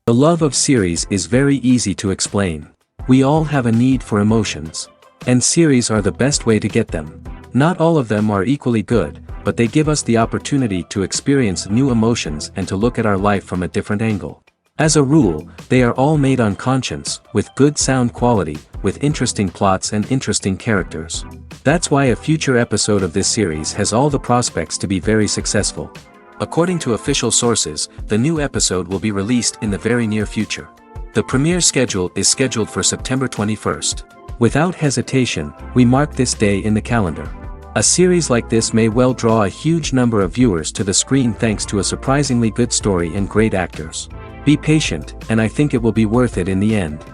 The love of series is very easy to explain. We all have a need for emotions. And series are the best way to get them. Not all of them are equally good, but they give us the opportunity to experience new emotions and to look at our life from a different angle. As a rule, they are all made on conscience, with good sound quality, with interesting plots and interesting characters. That's why a future episode of this series has all the prospects to be very successful. According to official sources, the new episode will be released in the very near future. The premiere schedule is scheduled for September 21st. Without hesitation, we mark this day in the calendar. A series like this may well draw a huge number of viewers to the screen thanks to a surprisingly good story and great actors. Be patient, and I think it will be worth it in the end.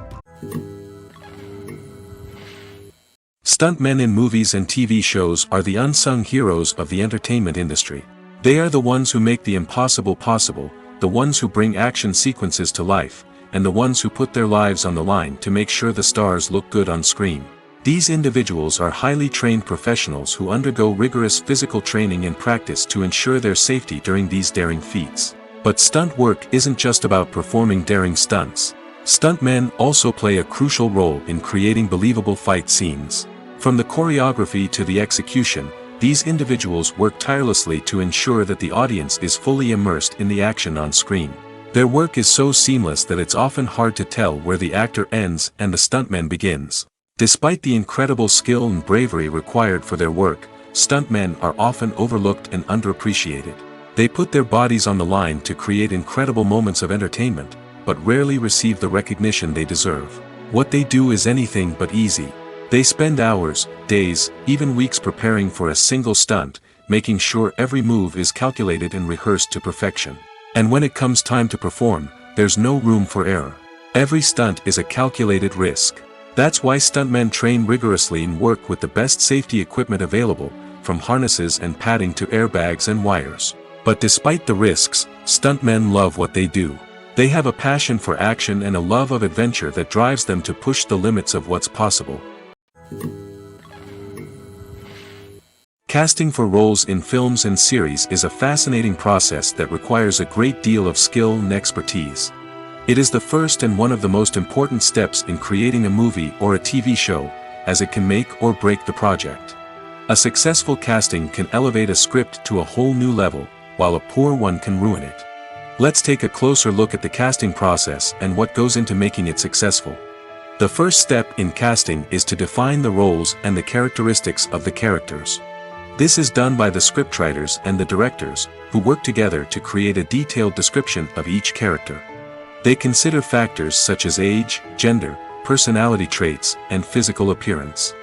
Stuntmen in movies and TV shows are the unsung heroes of the entertainment industry. They are the ones who make the impossible possible, the ones who bring action sequences to life, and the ones who put their lives on the line to make sure the stars look good on screen. These individuals are highly trained professionals who undergo rigorous physical training and practice to ensure their safety during these daring feats. But stunt work isn't just about performing daring stunts. Stuntmen also play a crucial role in creating believable fight scenes. From the choreography to the execution, these individuals work tirelessly to ensure that the audience is fully immersed in the action on screen. Their work is so seamless that it's often hard to tell where the actor ends and the stuntman begins. Despite the incredible skill and bravery required for their work, stuntmen are often overlooked and underappreciated. They put their bodies on the line to create incredible moments of entertainment, but rarely receive the recognition they deserve. What they do is anything but easy. They spend hours, days, even weeks preparing for a single stunt, making sure every move is calculated and rehearsed to perfection. And when it comes time to perform, there's no room for error. Every stunt is a calculated risk. That's why stuntmen train rigorously and work with the best safety equipment available, from harnesses and padding to airbags and wires. But despite the risks, stuntmen love what they do. They have a passion for action and a love of adventure that drives them to push the limits of what's possible. Casting for roles in films and series is a fascinating process that requires a great deal of skill and expertise. It is the first and one of the most important steps in creating a movie or a TV show, as it can make or break the project. A successful casting can elevate a script to a whole new level, while a poor one can ruin it. Let's take a closer look at the casting process and what goes into making it successful. The first step in casting is to define the roles and the characteristics of the characters. This is done by the scriptwriters and the directors, who work together to create a detailed description of each character. They consider factors such as age, gender, personality traits, and physical appearance.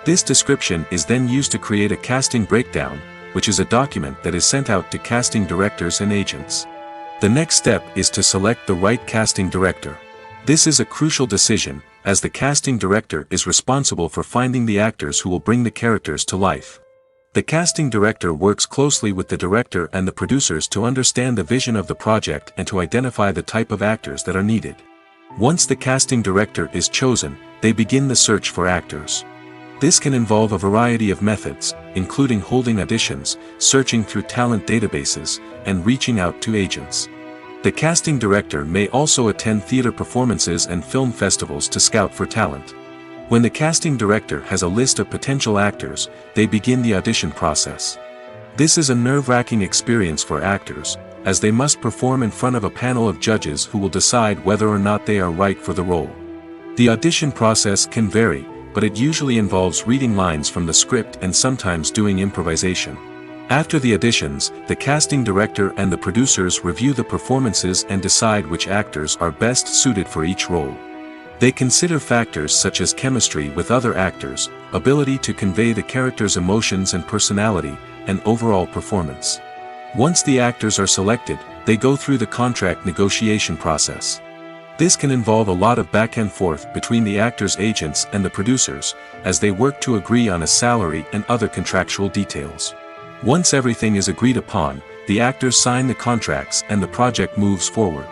This description is then used to create a casting breakdown, which is a document that is sent out to casting directors and agents. The next step is to select the right casting director. This is a crucial decision, as the casting director is responsible for finding the actors who will bring the characters to life. The casting director works closely with the director and the producers to understand the vision of the project and to identify the type of actors that are needed. Once the casting director is chosen, they begin the search for actors. This can involve a variety of methods, including holding auditions, searching through talent databases, and reaching out to agents. The casting director may also attend theater performances and film festivals to scout for talent. When the casting director has a list of potential actors, they begin the audition process. This is a nerve-wracking experience for actors, as they must perform in front of a panel of judges who will decide whether or not they are right for the role. The audition process can vary, but it usually involves reading lines from the script and sometimes doing improvisation. After the auditions, the casting director and the producers review the performances and decide which actors are best suited for each role. They consider factors such as chemistry with other actors, ability to convey the character's emotions and personality, and overall performance. Once the actors are selected, they go through the contract negotiation process. This can involve a lot of back and forth between the actors' agents and the producers, as they work to agree on a salary and other contractual details. Once everything is agreed upon, the actors sign the contracts and the project moves forward.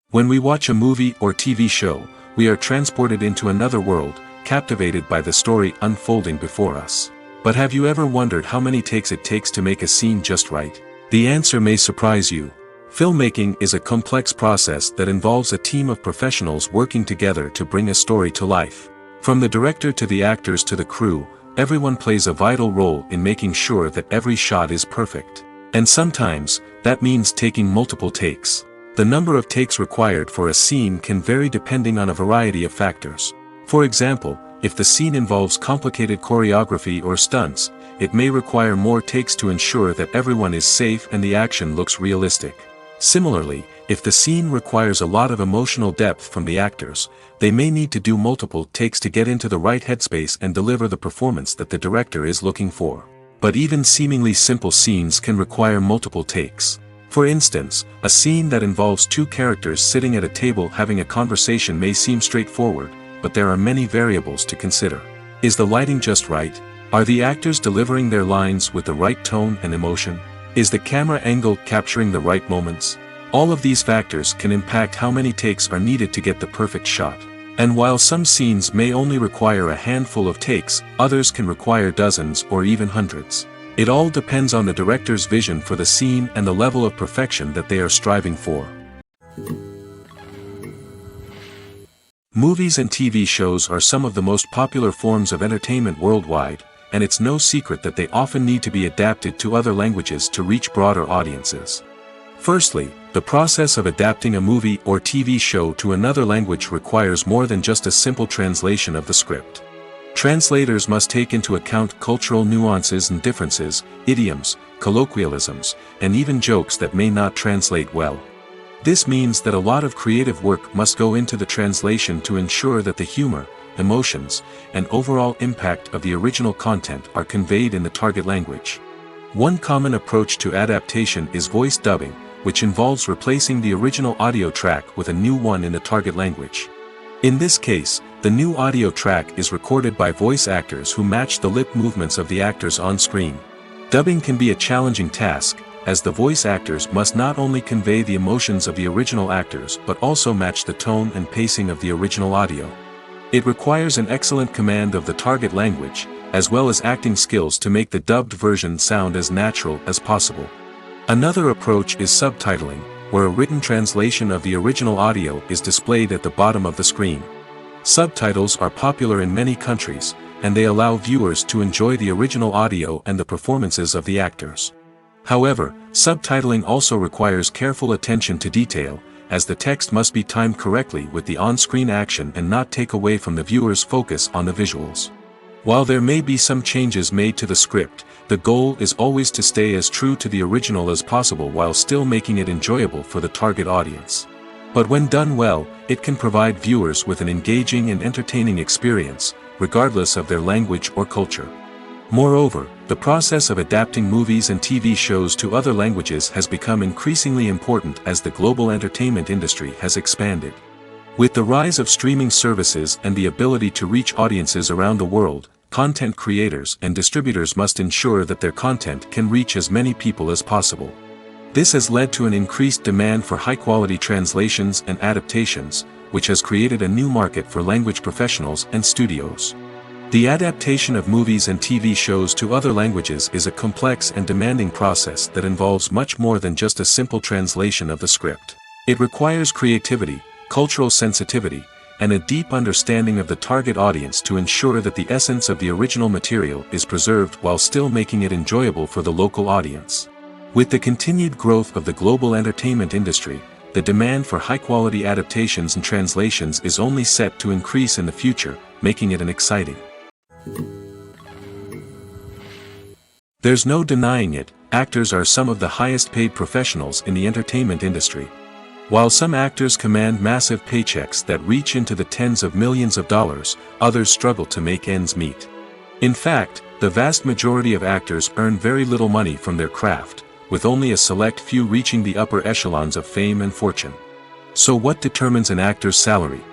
When we watch a movie or TV show, we are transported into another world, captivated by the story unfolding before us. But have you ever wondered how many takes it takes to make a scene just right? The answer may surprise you. Filmmaking is a complex process that involves a team of professionals working together to bring a story to life. From the director to the actors to the crew, everyone plays a vital role in making sure that every shot is perfect. And sometimes, that means taking multiple takes. The number of takes required for a scene can vary depending on a variety of factors. For example, if the scene involves complicated choreography or stunts, it may require more takes to ensure that everyone is safe and the action looks realistic. Similarly, if the scene requires a lot of emotional depth from the actors, they may need to do multiple takes to get into the right headspace and deliver the performance that the director is looking for. But even seemingly simple scenes can require multiple takes. For instance, a scene that involves two characters sitting at a table having a conversation may seem straightforward, but there are many variables to consider. Is the lighting just right? Are the actors delivering their lines with the right tone and emotion? Is the camera angle capturing the right moments? All of these factors can impact how many takes are needed to get the perfect shot. And while some scenes may only require a handful of takes, others can require dozens or even hundreds. It all depends on the director's vision for the scene and the level of perfection that they are striving for. Movies and TV shows are some of the most popular forms of entertainment worldwide, and it's no secret that they often need to be adapted to other languages to reach broader audiences. Firstly, the process of adapting a movie or TV show to another language requires more than just a simple translation of the script. Translators must take into account cultural nuances and differences, idioms, colloquialisms, and even jokes that may not translate well. This means that a lot of creative work must go into the translation to ensure that the humor, emotions, and overall impact of the original content are conveyed in the target language. One common approach to adaptation is voice dubbing, which involves replacing the original audio track with a new one in the target language. In this case, the new audio track is recorded by voice actors who match the lip movements of the actors on screen. Dubbing can be a challenging task, as the voice actors must not only convey the emotions of the original actors but also match the tone and pacing of the original audio. It requires an excellent command of the target language, as well as acting skills to make the dubbed version sound as natural as possible. Another approach is subtitling, where a written translation of the original audio is displayed at the bottom of the screen. Subtitles are popular in many countries, and they allow viewers to enjoy the original audio and the performances of the actors. However, subtitling also requires careful attention to detail, as the text must be timed correctly with the on-screen action and not take away from the viewer's focus on the visuals. While there may be some changes made to the script, the goal is always to stay as true to the original as possible while still making it enjoyable for the target audience. But when done well, it can provide viewers with an engaging and entertaining experience, regardless of their language or culture. Moreover, the process of adapting movies and TV shows to other languages has become increasingly important as the global entertainment industry has expanded. With the rise of streaming services and the ability to reach audiences around the world, content creators and distributors must ensure that their content can reach as many people as possible. This has led to an increased demand for high-quality translations and adaptations, which has created a new market for language professionals and studios. The adaptation of movies and TV shows to other languages is a complex and demanding process that involves much more than just a simple translation of the script. It requires creativity, cultural sensitivity, and a deep understanding of the target audience to ensure that the essence of the original material is preserved while still making it enjoyable for the local audience. With the continued growth of the global entertainment industry, the demand for high-quality adaptations and translations is only set to increase in the future, making it an exciting. There's no denying it, actors are some of the highest-paid professionals in the entertainment industry. While some actors command massive paychecks that reach into the tens of millions of dollars, others struggle to make ends meet. In fact, the vast majority of actors earn very little money from their craft, with only a select few reaching the upper echelons of fame and fortune. So what determines an actor's salary?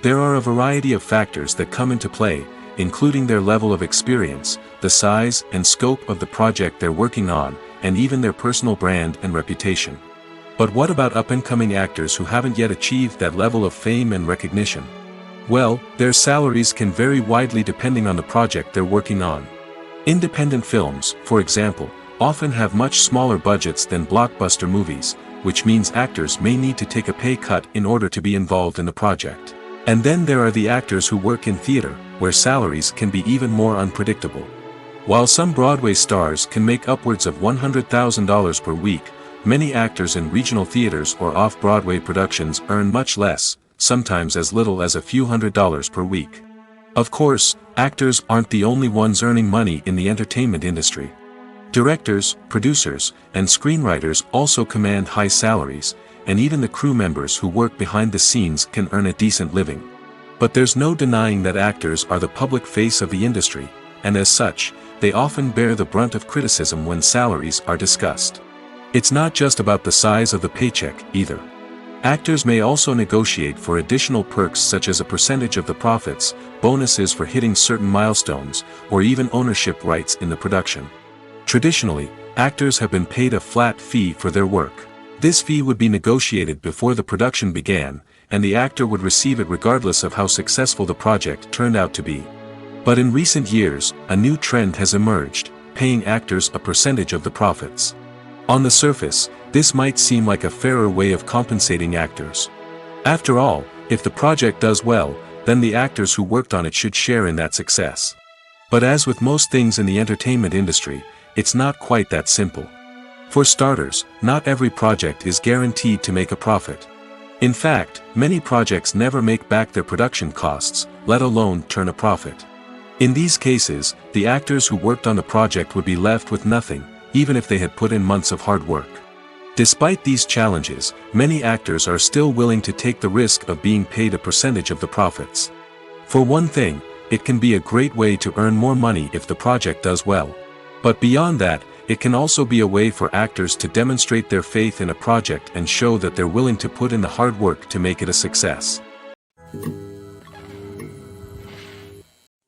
There are a variety of factors that come into play, including their level of experience, the size and scope of the project they're working on, and even their personal brand and reputation. But what about up-and-coming actors who haven't yet achieved that level of fame and recognition? Well, their salaries can vary widely depending on the project they're working on. Independent films, for example, often have much smaller budgets than blockbuster movies, which means actors may need to take a pay cut in order to be involved in the project. And then there are the actors who work in theater, where salaries can be even more unpredictable. While some Broadway stars can make upwards of $100,000 per week, many actors in regional theaters or off-Broadway productions earn much less, sometimes as little as a few $100s per week. Of course, actors aren't the only ones earning money in the entertainment industry. Directors, producers, and screenwriters also command high salaries, and even the crew members who work behind the scenes can earn a decent living. But there's no denying that actors are the public face of the industry, and as such, they often bear the brunt of criticism when salaries are discussed. It's not just about the size of the paycheck, either. Actors may also negotiate for additional perks such as a percentage of the profits, bonuses for hitting certain milestones, or even ownership rights in the production. Traditionally, actors have been paid a flat fee for their work. This fee would be negotiated before the production began, and the actor would receive it regardless of how successful the project turned out to be. But in recent years, a new trend has emerged, paying actors a percentage of the profits. On the surface, this might seem like a fairer way of compensating actors. After all, if the project does well, then the actors who worked on it should share in that success. But as with most things in the entertainment industry, it's not quite that simple. For starters, not every project is guaranteed to make a profit. In fact, many projects never make back their production costs, let alone turn a profit. In these cases, the actors who worked on the project would be left with nothing, even if they had put in months of hard work. Despite these challenges, many actors are still willing to take the risk of being paid a percentage of the profits. For one thing, it can be a great way to earn more money if the project does well. But beyond that, it can also be a way for actors to demonstrate their faith in a project and show that they're willing to put in the hard work to make it a success.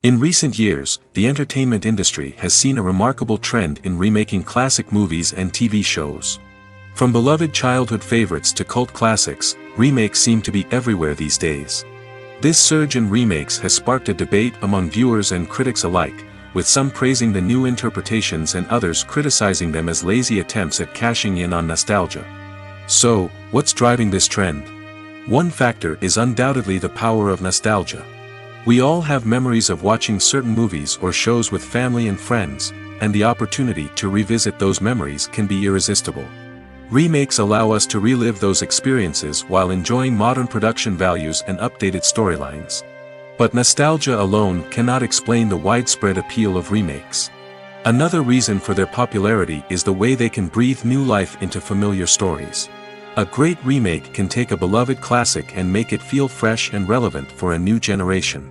In recent years, the entertainment industry has seen a remarkable trend in remaking classic movies and TV shows. From beloved childhood favorites to cult classics, remakes seem to be everywhere these days. This surge in remakes has sparked a debate among viewers and critics alike, with some praising the new interpretations and others criticizing them as lazy attempts at cashing in on nostalgia. So, what's driving this trend? One factor is undoubtedly the power of nostalgia. We all have memories of watching certain movies or shows with family and friends, and the opportunity to revisit those memories can be irresistible. Remakes allow us to relive those experiences while enjoying modern production values and updated storylines. But nostalgia alone cannot explain the widespread appeal of remakes. Another reason for their popularity is the way they can breathe new life into familiar stories. A great remake can take a beloved classic and make it feel fresh and relevant for a new generation.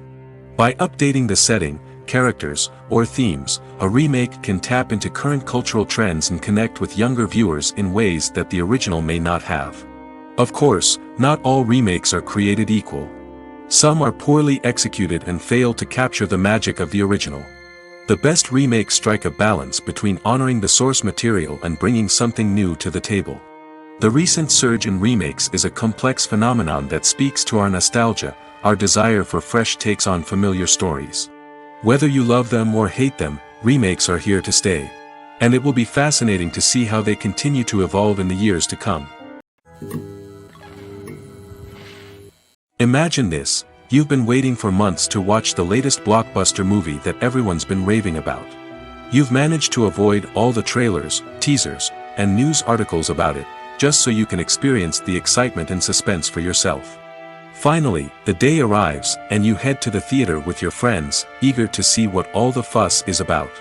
By updating the setting, characters, or themes, a remake can tap into current cultural trends and connect with younger viewers in ways that the original may not have. Of course, not all remakes are created equal. Some are poorly executed and fail to capture the magic of the original. The best remakes strike a balance between honoring the source material and bringing something new to the table. The recent surge in remakes is a complex phenomenon that speaks to our nostalgia, our desire for fresh takes on familiar stories. Whether you love them or hate them, remakes are here to stay. And it will be fascinating to see how they continue to evolve in the years to come. Imagine this: You've been waiting for months to watch the latest blockbuster movie that everyone's been raving about. You've managed to avoid all the trailers, teasers, and news articles about it, just so you can experience the excitement and suspense for yourself. Finally, the day arrives, and you head to the theater with your friends, eager to see what all the fuss is about.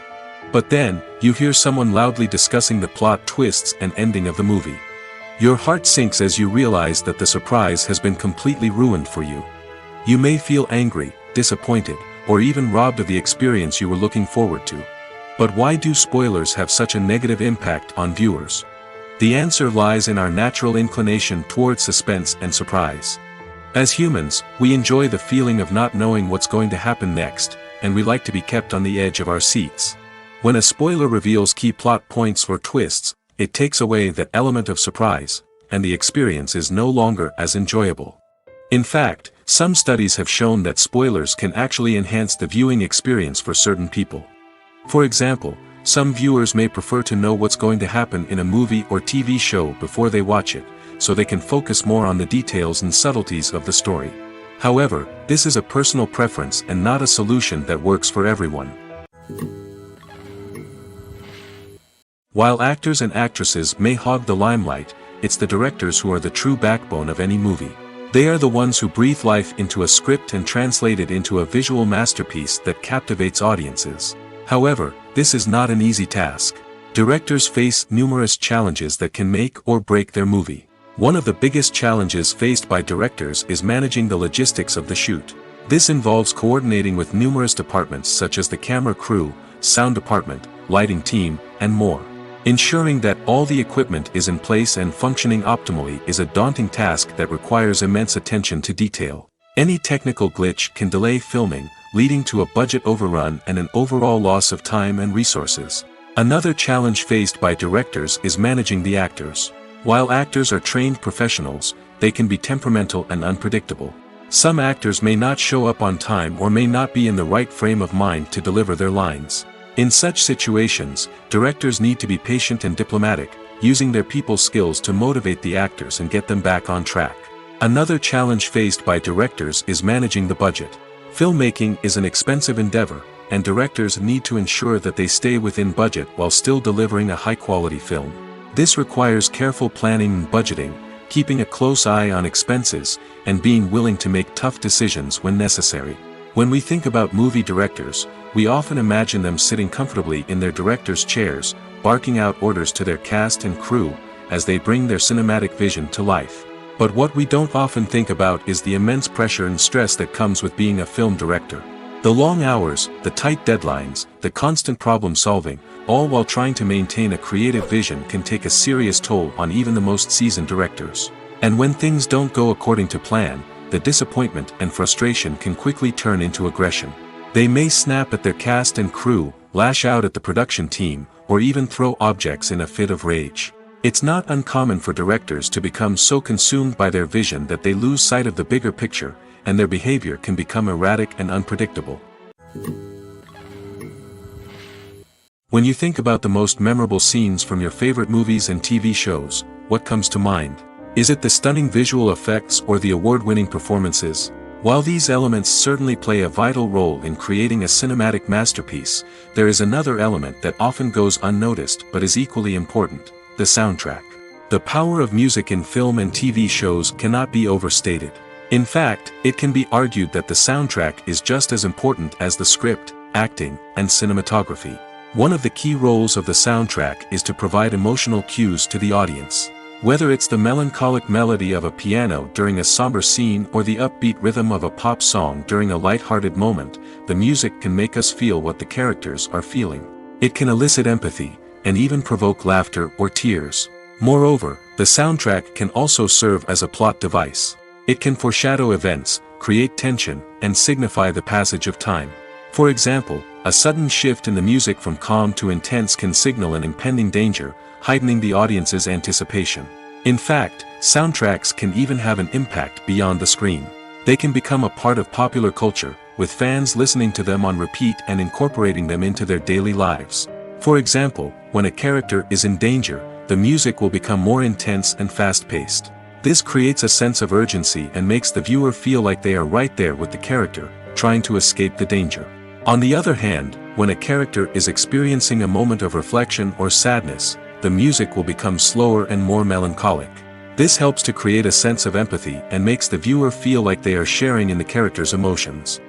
But then, you hear someone loudly discussing the plot twists and ending of the movie. Your heart sinks as you realize that the surprise has been completely ruined for you. You may feel angry, disappointed, or even robbed of the experience you were looking forward to. But why do spoilers have such a negative impact on viewers? The answer lies in our natural inclination towards suspense and surprise. As humans, we enjoy the feeling of not knowing what's going to happen next, and we like to be kept on the edge of our seats. When a spoiler reveals key plot points or twists, it takes away that element of surprise, and the experience is no longer as enjoyable. In fact, some studies have shown that spoilers can actually enhance the viewing experience for certain people. For example, some viewers may prefer to know what's going to happen in a movie or TV show before they watch it, so they can focus more on the details and subtleties of the story. However, this is a personal preference and not a solution that works for everyone. While actors and actresses may hog the limelight, it's the directors who are the true backbone of any movie. They are the ones who breathe life into a script and translate it into a visual masterpiece that captivates audiences. However, this is not an easy task. Directors face numerous challenges that can make or break their movie. One of the biggest challenges faced by directors is managing the logistics of the shoot. This involves coordinating with numerous departments such as the camera crew, sound department, lighting team, and more. Ensuring that all the equipment is in place and functioning optimally is a daunting task that requires immense attention to detail. Any technical glitch can delay filming, leading to a budget overrun and an overall loss of time and resources. Another challenge faced by directors is managing the actors. While actors are trained professionals, they can be temperamental and unpredictable. Some actors may not show up on time or may not be in the right frame of mind to deliver their lines. In such situations, directors need to be patient and diplomatic, using their people skills to motivate the actors and get them back on track. Another challenge faced by directors is managing the budget. Filmmaking is an expensive endeavor, and directors need to ensure that they stay within budget while still delivering a high-quality film. This requires careful planning and budgeting, keeping a close eye on expenses, and being willing to make tough decisions when necessary. When we think about movie directors, we often imagine them sitting comfortably in their director's chairs, barking out orders to their cast and crew, as they bring their cinematic vision to life. But what we don't often think about is the immense pressure and stress that comes with being a film director. The long hours, the tight deadlines, the constant problem solving, all while trying to maintain a creative vision can take a serious toll on even the most seasoned directors. And when things don't go according to plan, the disappointment and frustration can quickly turn into aggression. They may snap at their cast and crew, lash out at the production team, or even throw objects in a fit of rage. It's not uncommon for directors to become so consumed by their vision that they lose sight of the bigger picture, and their behavior can become erratic and unpredictable. When you think about the most memorable scenes from your favorite movies and TV shows, what comes to mind? Is it the stunning visual effects or the award-winning performances? While these elements certainly play a vital role in creating a cinematic masterpiece, there is another element that often goes unnoticed but is equally important: the soundtrack. The power of music in film and TV shows cannot be overstated. In fact, it can be argued that the soundtrack is just as important as the script, acting, and cinematography. One of the key roles of the soundtrack is to provide emotional cues to the audience. Whether it's the melancholic melody of a piano during a somber scene or the upbeat rhythm of a pop song during a light-hearted moment, the music can make us feel what the characters are feeling. It can elicit empathy, and even provoke laughter or tears. Moreover, the soundtrack can also serve as a plot device. It can foreshadow events, create tension, and signify the passage of time. For example, a sudden shift in the music from calm to intense can signal an impending danger, heightening the audience's anticipation. In fact, soundtracks can even have an impact beyond the screen. They can become a part of popular culture, with fans listening to them on repeat and incorporating them into their daily lives. For example, when a character is in danger, the music will become more intense and fast-paced. This creates a sense of urgency and makes the viewer feel like they are right there with the character, trying to escape the danger. On the other hand, when a character is experiencing a moment of reflection or sadness, the music will become slower and more melancholic. This helps to create a sense of empathy and makes the viewer feel like they are sharing in the character's emotions.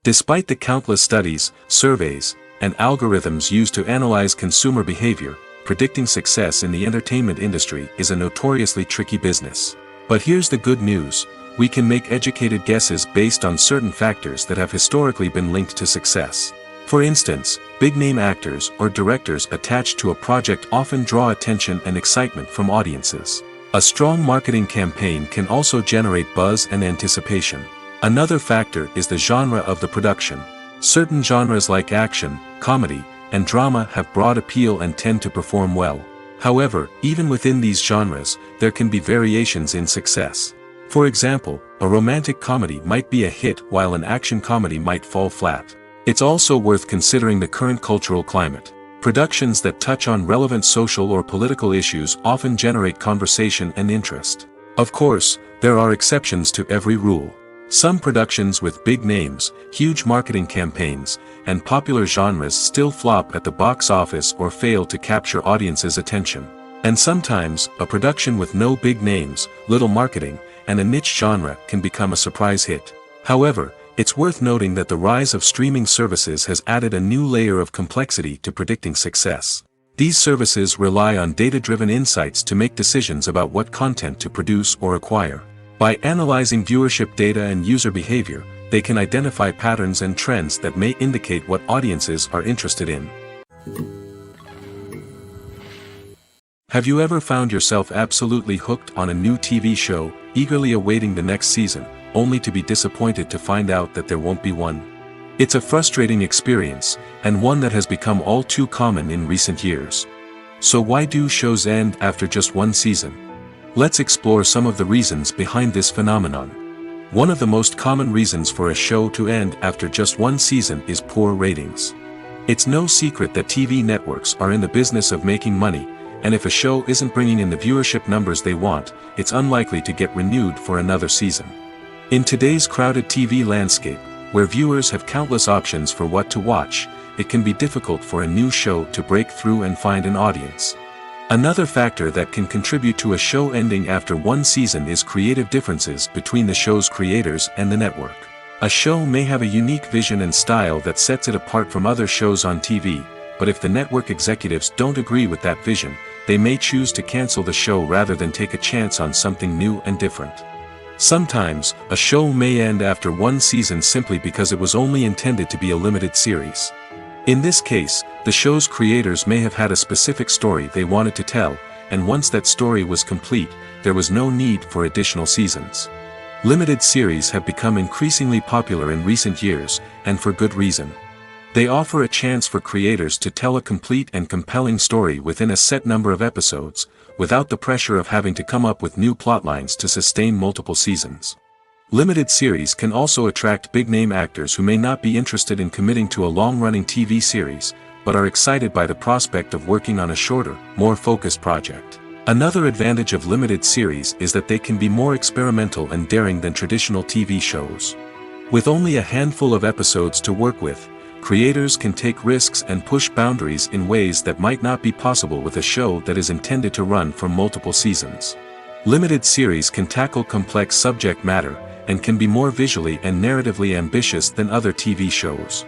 Despite the countless studies, surveys, and algorithms used to analyze consumer behavior, predicting success in the entertainment industry is a notoriously tricky business. But here's the good news: we can make educated guesses based on certain factors that have historically been linked to success. For instance, big-name actors or directors attached to a project often draw attention and excitement from audiences. A strong marketing campaign can also generate buzz and anticipation. Another factor is the genre of the production. Certain genres like action, comedy, and drama have broad appeal and tend to perform well. However, even within these genres, there can be variations in success. For example, a romantic comedy might be a hit while an action comedy might fall flat. It's also worth considering the current cultural climate. Productions that touch on relevant social or political issues often generate conversation and interest. Of course, there are exceptions to every rule. Some productions with big names, huge marketing campaigns, and popular genres still flop at the box office or fail to capture audiences' attention. And sometimes, a production with no big names, little marketing, and a niche genre can become a surprise hit. However, it's worth noting that the rise of streaming services has added a new layer of complexity to predicting success. These services rely on data-driven insights to make decisions about what content to produce or acquire. By analyzing viewership data and user behavior, they can identify patterns and trends that may indicate what audiences are interested in. Have you ever found yourself absolutely hooked on a new TV show, eagerly awaiting the next season, only to be disappointed to find out that there won't be one? It's a frustrating experience, and one that has become all too common in recent years. So why do shows end after just one season? Let's explore some of the reasons behind this phenomenon. One of the most common reasons for a show to end after just one season is poor ratings. It's no secret that TV networks are in the business of making money, and if a show isn't bringing in the viewership numbers they want, it's unlikely to get renewed for another season. In today's crowded TV landscape, where viewers have countless options for what to watch, it can be difficult for a new show to break through and find an audience. Another factor that can contribute to a show ending after one season is creative differences between the show's creators and the network. A show may have a unique vision and style that sets it apart from other shows on TV, but if the network executives don't agree with that vision, they may choose to cancel the show rather than take a chance on something new and different. Sometimes, a show may end after one season simply because it was only intended to be a limited series. In this case, the show's creators may have had a specific story they wanted to tell, and once that story was complete, there was no need for additional seasons. Limited series have become increasingly popular in recent years, and for good reason. They offer a chance for creators to tell a complete and compelling story within a set number of episodes, without the pressure of having to come up with new plotlines to sustain multiple seasons. Limited series can also attract big-name actors who may not be interested in committing to a long-running TV series, but are excited by the prospect of working on a shorter, more focused project. Another advantage of limited series is that they can be more experimental and daring than traditional TV shows. With only a handful of episodes to work with, creators can take risks and push boundaries in ways that might not be possible with a show that is intended to run for multiple seasons. Limited series can tackle complex subject matter, and can be more visually and narratively ambitious than other TV shows.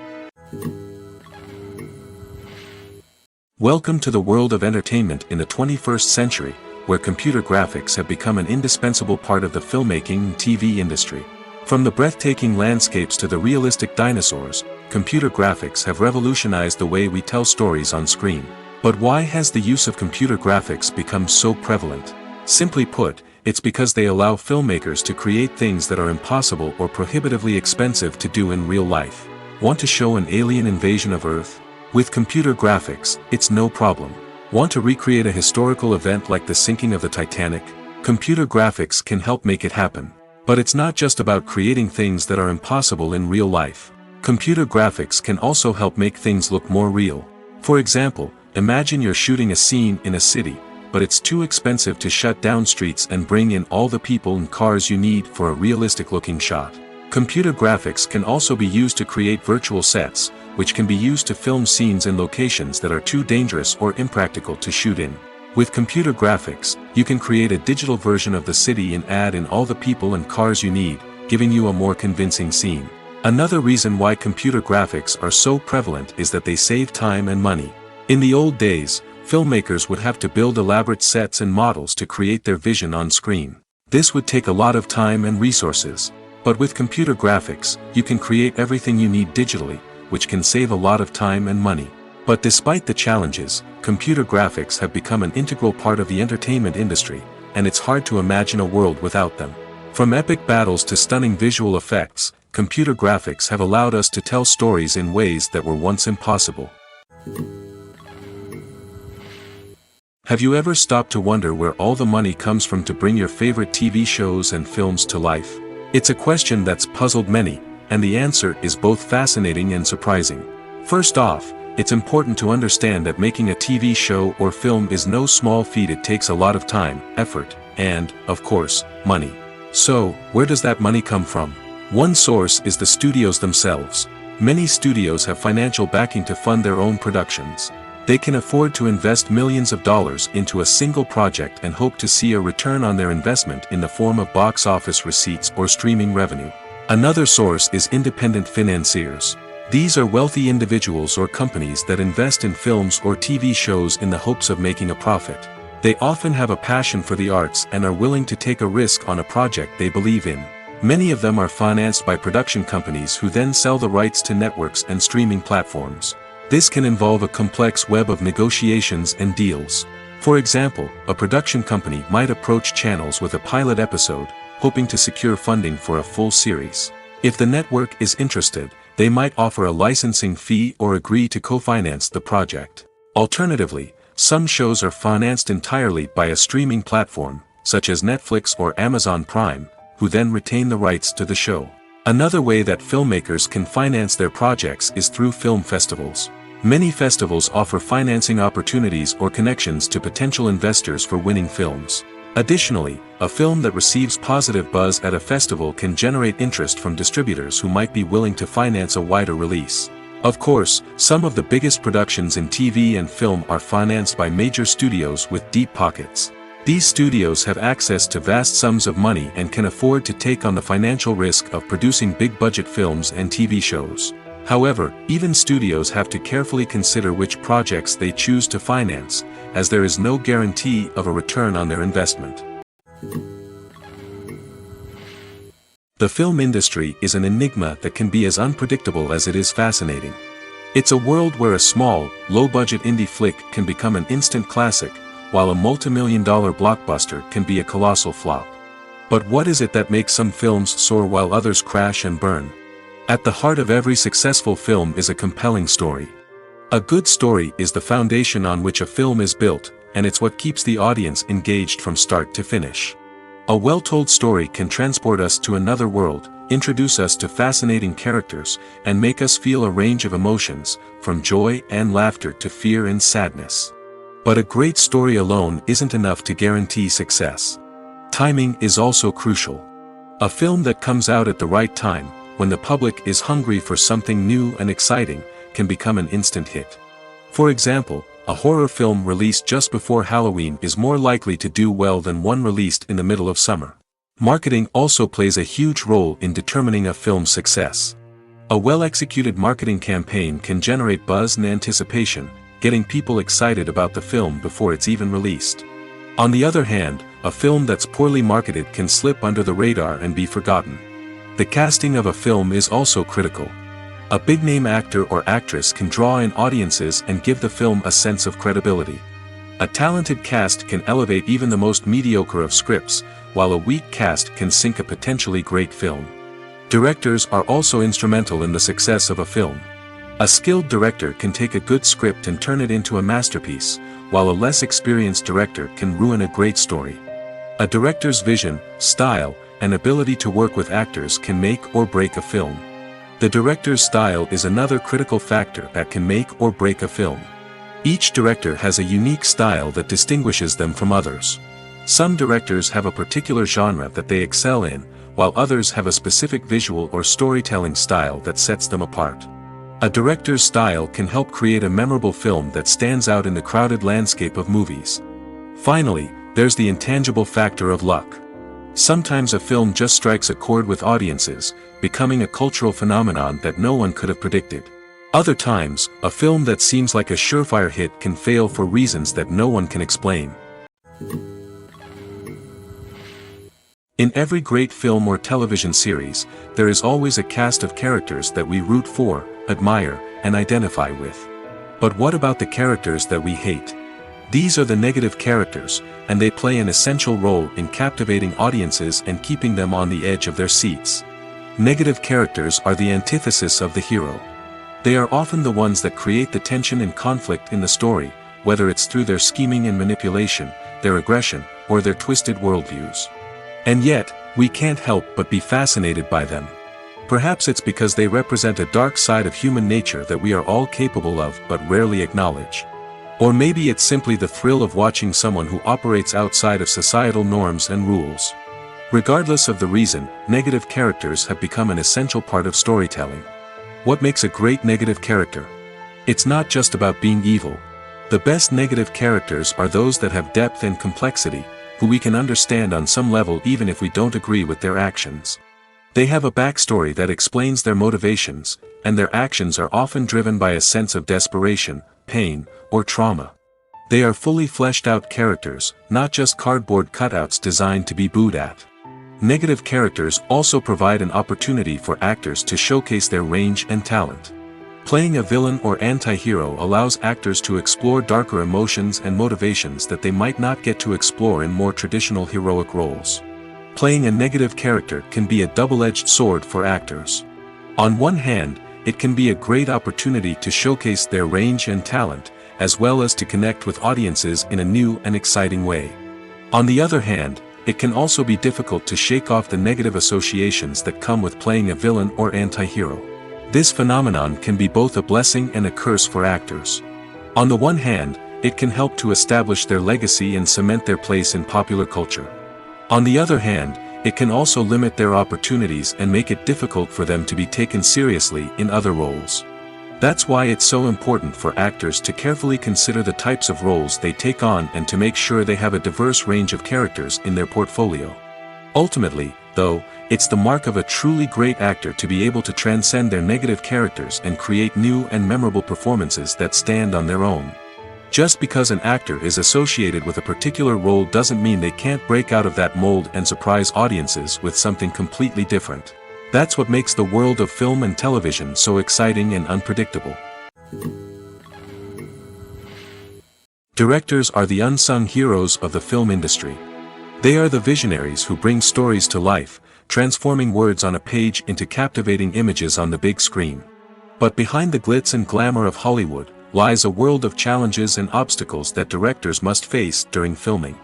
Welcome to the world of entertainment in the 21st century, where computer graphics have become an indispensable part of the filmmaking and TV industry. From the breathtaking landscapes to the realistic dinosaurs, computer graphics have revolutionized the way we tell stories on screen. But why has the use of computer graphics become so prevalent? Simply put, it's because they allow filmmakers to create things that are impossible or prohibitively expensive to do in real life. Want to show an alien invasion of Earth? With computer graphics, it's no problem. Want to recreate a historical event like the sinking of the Titanic? Computer graphics can help make it happen. But it's not just about creating things that are impossible in real life. Computer graphics can also help make things look more real. For example, imagine you're shooting a scene in a city, but it's too expensive to shut down streets and bring in all the people and cars you need for a realistic-looking shot. Computer graphics can also be used to create virtual sets, which can be used to film scenes in locations that are too dangerous or impractical to shoot in. With computer graphics, you can create a digital version of the city and add in all the people and cars you need, giving you a more convincing scene. Another reason why computer graphics are so prevalent is that they save time and money. In the old days, filmmakers would have to build elaborate sets and models to create their vision on screen. This would take a lot of time and resources. But with computer graphics, you can create everything you need digitally, which can save a lot of time and money. But despite the challenges, computer graphics have become an integral part of the entertainment industry, and it's hard to imagine a world without them. From epic battles to stunning visual effects, computer graphics have allowed us to tell stories in ways that were once impossible. Have you ever stopped to wonder where all the money comes from to bring your favorite TV shows and films to life? It's a question that's puzzled many, and the answer is both fascinating and surprising. First off, it's important to understand that making a TV show or film is no small feat. It takes a lot of time, effort, and, of course, money. So, where does that money come from? One source is the studios themselves. Many studios have financial backing to fund their own productions. They can afford to invest millions of dollars into a single project and hope to see a return on their investment in the form of box office receipts or streaming revenue. Another source is independent financiers. These are wealthy individuals or companies that invest in films or TV shows in the hopes of making a profit. They often have a passion for the arts and are willing to take a risk on a project they believe in. Many of them are financed by production companies who then sell the rights to networks and streaming platforms. This can involve a complex web of negotiations and deals. For example, a production company might approach channels with a pilot episode, hoping to secure funding for a full series. If the network is interested, they might offer a licensing fee or agree to co-finance the project. Alternatively, some shows are financed entirely by a streaming platform, such as Netflix or Amazon Prime, who then retain the rights to the show. Another way that filmmakers can finance their projects is through film festivals. Many festivals offer financing opportunities or connections to potential investors for winning films. Additionally, a film that receives positive buzz at a festival can generate interest from distributors who might be willing to finance a wider release. Of course, some of the biggest productions in TV and film are financed by major studios with deep pockets. These studios have access to vast sums of money and can afford to take on the financial risk of producing big-budget films and TV shows. However, even studios have to carefully consider which projects they choose to finance, as there is no guarantee of a return on their investment. The film industry is an enigma that can be as unpredictable as it is fascinating. It's a world where a small, low-budget indie flick can become an instant classic, while a multi-million-dollar blockbuster can be a colossal flop. But what is it that makes some films soar while others crash and burn? At the heart of every successful film is a compelling story. A good story is the foundation on which a film is built, and it's what keeps the audience engaged from start to finish. A well-told story can transport us to another world, introduce us to fascinating characters, and make us feel a range of emotions, from joy and laughter to fear and sadness. But a great story alone isn't enough to guarantee success. Timing is also crucial. A film that comes out at the right time, when the public is hungry for something new and exciting, can become an instant hit. For example, a horror film released just before Halloween is more likely to do well than one released in the middle of summer. Marketing also plays a huge role in determining a film's success. A well-executed marketing campaign can generate buzz and anticipation, getting people excited about the film before it's even released. On the other hand, a film that's poorly marketed can slip under the radar and be forgotten. The casting of a film is also critical. A big-name actor or actress can draw in audiences and give the film a sense of credibility. A talented cast can elevate even the most mediocre of scripts, while a weak cast can sink a potentially great film. Directors are also instrumental in the success of a film. A skilled director can take a good script and turn it into a masterpiece, while a less experienced director can ruin a great story. A director's vision, style, and ability to work with actors can make or break a film. The director's style is another critical factor that can make or break a film. Each director has a unique style that distinguishes them from others. Some directors have a particular genre that they excel in, while others have a specific visual or storytelling style that sets them apart. A director's style can help create a memorable film that stands out in the crowded landscape of movies. Finally, there's the intangible factor of luck. Sometimes a film just strikes a chord with audiences, becoming a cultural phenomenon that no one could have predicted. Other times, a film that seems like a surefire hit can fail for reasons that no one can explain. In every great film or television series, there is always a cast of characters that we root for, admire, and identify with. But what about the characters that we hate? These are the negative characters, and they play an essential role in captivating audiences and keeping them on the edge of their seats. Negative characters are the antithesis of the hero. They are often the ones that create the tension and conflict in the story, whether it's through their scheming and manipulation, their aggression, or their twisted worldviews. And yet, we can't help but be fascinated by them. Perhaps it's because they represent a dark side of human nature that we are all capable of but rarely acknowledge. Or maybe it's simply the thrill of watching someone who operates outside of societal norms and rules. Regardless of the reason, negative characters have become an essential part of storytelling. What makes a great negative character? It's not just about being evil. The best negative characters are those that have depth and complexity, who we can understand on some level even if we don't agree with their actions. They have a backstory that explains their motivations, and their actions are often driven by a sense of desperation, pain, or trauma. They are fully fleshed out characters, not just cardboard cutouts designed to be booed at. Negative characters also provide an opportunity for actors to showcase their range and talent. Playing a villain or anti-hero allows actors to explore darker emotions and motivations that they might not get to explore in more traditional heroic roles. Playing a negative character can be a double-edged sword for actors. On one hand, it can be a great opportunity to showcase their range and talent, as well as to connect with audiences in a new and exciting way. On the other hand, it can also be difficult to shake off the negative associations that come with playing a villain or anti-hero. This phenomenon can be both a blessing and a curse for actors. On the one hand, it can help to establish their legacy and cement their place in popular culture. On the other hand, it can also limit their opportunities and make it difficult for them to be taken seriously in other roles. That's why it's so important for actors to carefully consider the types of roles they take on and to make sure they have a diverse range of characters in their portfolio. Ultimately, though, it's the mark of a truly great actor to be able to transcend their negative characters and create new and memorable performances that stand on their own. Just because an actor is associated with a particular role doesn't mean they can't break out of that mold and surprise audiences with something completely different. That's what makes the world of film and television so exciting and unpredictable. Directors are the unsung heroes of the film industry. They are the visionaries who bring stories to life, transforming words on a page into captivating images on the big screen. But behind the glitz and glamour of Hollywood, lies a world of challenges and obstacles that directors must face during filming.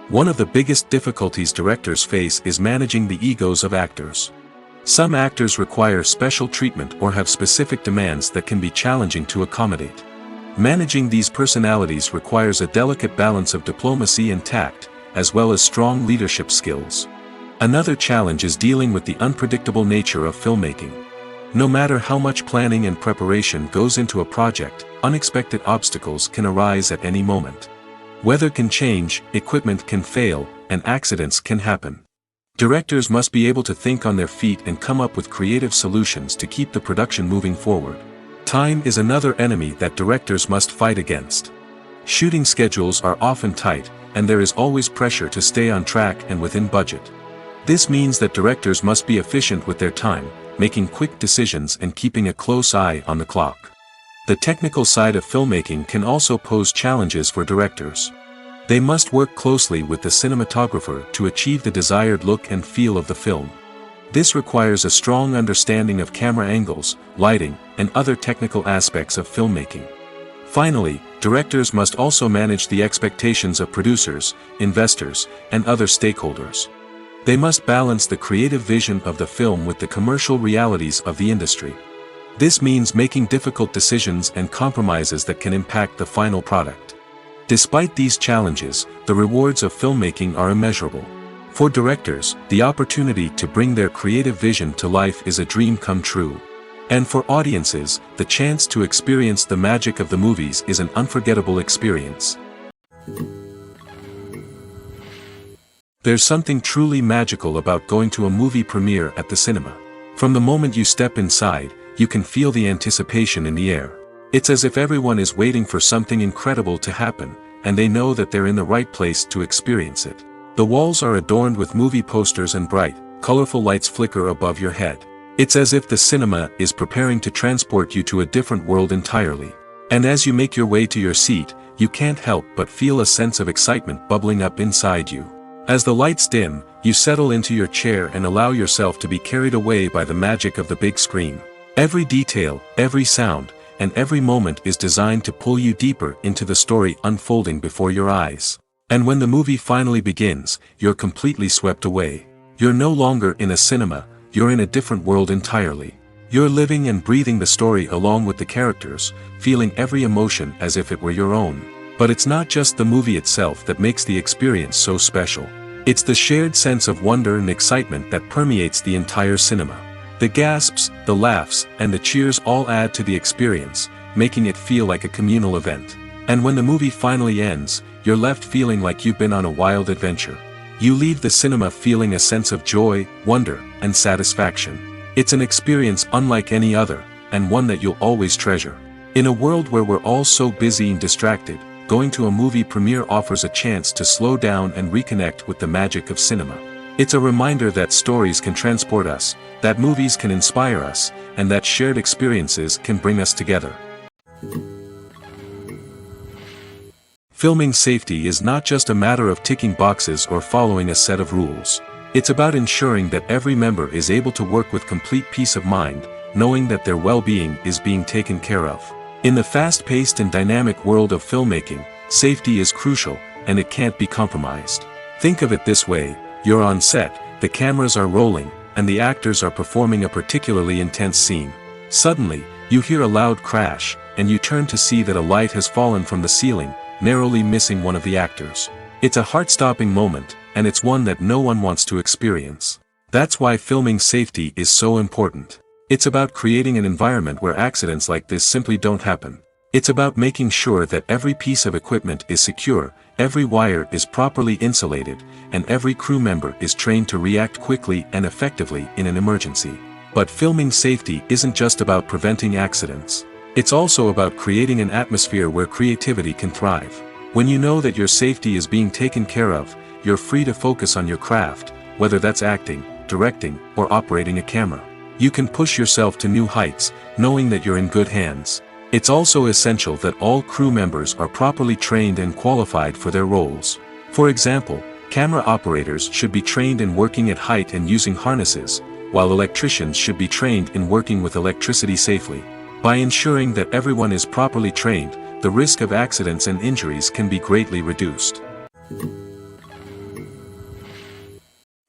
One of the biggest difficulties directors face is managing the egos of actors. Some actors require special treatment or have specific demands that can be challenging to accommodate. Managing these personalities requires a delicate balance of diplomacy and tact, as well as strong leadership skills. Another challenge is dealing with the unpredictable nature of filmmaking. No matter how much planning and preparation goes into a project, unexpected obstacles can arise at any moment. Weather can change, equipment can fail, and accidents can happen. Directors must be able to think on their feet and come up with creative solutions to keep the production moving forward. Time is another enemy that directors must fight against. Shooting schedules are often tight, and there is always pressure to stay on track and within budget. This means that directors must be efficient with their time, making quick decisions and keeping a close eye on the clock. The technical side of filmmaking can also pose challenges for directors. They must work closely with the cinematographer to achieve the desired look and feel of the film. This requires a strong understanding of camera angles, lighting, and other technical aspects of filmmaking. Finally, directors must also manage the expectations of producers, investors, and other stakeholders. They must balance the creative vision of the film with the commercial realities of the industry. This means making difficult decisions and compromises that can impact the final product. Despite these challenges, the rewards of filmmaking are immeasurable. For directors, the opportunity to bring their creative vision to life is a dream come true. And for audiences, the chance to experience the magic of the movies is an unforgettable experience. There's something truly magical about going to a movie premiere at the cinema. From the moment you step inside, you can feel the anticipation in the air. It's as if everyone is waiting for something incredible to happen, and they know that they're in the right place to experience it. The walls are adorned with movie posters and bright, colorful lights flicker above your head. It's as if the cinema is preparing to transport you to a different world entirely. And as you make your way to your seat, you can't help but feel a sense of excitement bubbling up inside you. As the lights dim, you settle into your chair and allow yourself to be carried away by the magic of the big screen. Every detail, every sound, and every moment is designed to pull you deeper into the story unfolding before your eyes. And when the movie finally begins, you're completely swept away. You're no longer in a cinema, you're in a different world entirely. You're living and breathing the story along with the characters, feeling every emotion as if it were your own. But it's not just the movie itself that makes the experience so special. It's the shared sense of wonder and excitement that permeates the entire cinema. The gasps, the laughs, and the cheers all add to the experience, making it feel like a communal event. And when the movie finally ends, you're left feeling like you've been on a wild adventure. You leave the cinema feeling a sense of joy, wonder, and satisfaction. It's an experience unlike any other, and one that you'll always treasure. In a world where we're all so busy and distracted, going to a movie premiere offers a chance to slow down and reconnect with the magic of cinema. It's a reminder that stories can transport us, that movies can inspire us, and that shared experiences can bring us together. Filming safety is not just a matter of ticking boxes or following a set of rules. It's about ensuring that every member is able to work with complete peace of mind, knowing that their well-being is being taken care of. In the fast-paced and dynamic world of filmmaking, safety is crucial, and it can't be compromised. Think of it this way: you're on set, the cameras are rolling, and the actors are performing a particularly intense scene. Suddenly, you hear a loud crash, and you turn to see that a light has fallen from the ceiling, narrowly missing one of the actors. It's a heart-stopping moment, and it's one that no one wants to experience. That's why filming safety is so important. It's about creating an environment where accidents like this simply don't happen. It's about making sure that every piece of equipment is secure, every wire is properly insulated, and every crew member is trained to react quickly and effectively in an emergency. But filming safety isn't just about preventing accidents. It's also about creating an atmosphere where creativity can thrive. When you know that your safety is being taken care of, you're free to focus on your craft, whether that's acting, directing, or operating a camera. You can push yourself to new heights, knowing that you're in good hands. It's also essential that all crew members are properly trained and qualified for their roles. For example, camera operators should be trained in working at height and using harnesses, while electricians should be trained in working with electricity safely. By ensuring that everyone is properly trained, the risk of accidents and injuries can be greatly reduced.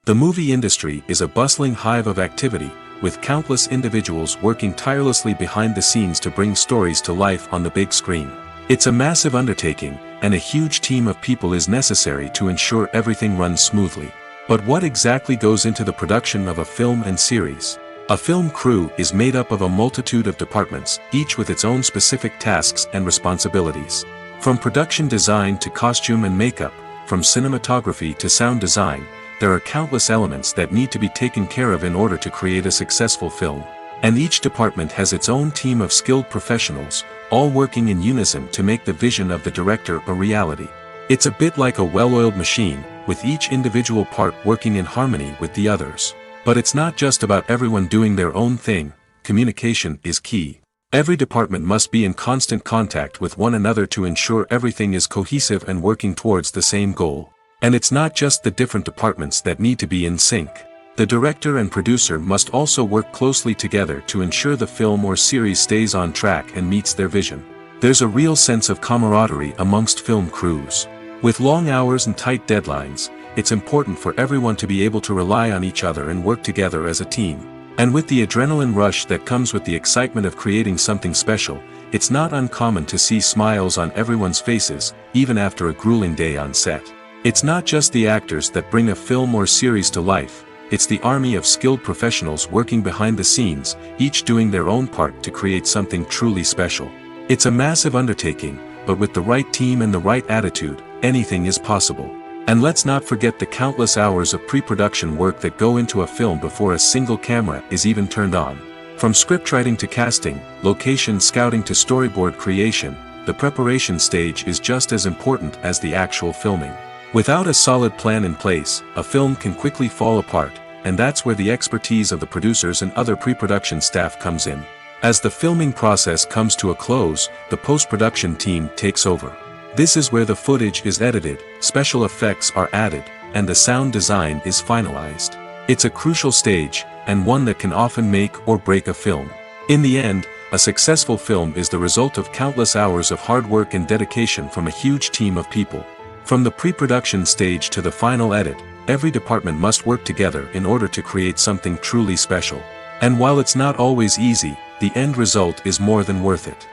The movie industry is a bustling hive of activity, with countless individuals working tirelessly behind the scenes to bring stories to life on the big screen. It's a massive undertaking, and a huge team of people is necessary to ensure everything runs smoothly. But what exactly goes into the production of a film and series? A film crew is made up of a multitude of departments, each with its own specific tasks and responsibilities. From production design to costume and makeup, from cinematography to sound design, there are countless elements that need to be taken care of in order to create a successful film. And each department has its own team of skilled professionals, all working in unison to make the vision of the director a reality. It's a bit like a well-oiled machine, with each individual part working in harmony with the others. But it's not just about everyone doing their own thing. Communication is key. Every department must be in constant contact with one another to ensure everything is cohesive and working towards the same goal. And it's not just the different departments that need to be in sync. The director and producer must also work closely together to ensure the film or series stays on track and meets their vision. There's a real sense of camaraderie amongst film crews. With long hours and tight deadlines, it's important for everyone to be able to rely on each other and work together as a team. And with the adrenaline rush that comes with the excitement of creating something special, it's not uncommon to see smiles on everyone's faces, even after a grueling day on set. It's not just the actors that bring a film or series to life, it's the army of skilled professionals working behind the scenes, each doing their own part to create something truly special. It's a massive undertaking, but with the right team and the right attitude, anything is possible. And let's not forget the countless hours of pre-production work that go into a film before a single camera is even turned on. From scriptwriting to casting, location scouting to storyboard creation, the preparation stage is just as important as the actual filming. Without a solid plan in place, a film can quickly fall apart, and that's where the expertise of the producers and other pre-production staff comes in. As the filming process comes to a close, the post-production team takes over. This is where the footage is edited, special effects are added, and the sound design is finalized. It's a crucial stage, and one that can often make or break a film. In the end, a successful film is the result of countless hours of hard work and dedication from a huge team of people. From the pre-production stage to the final edit, every department must work together in order to create something truly special. And while it's not always easy, the end result is more than worth it.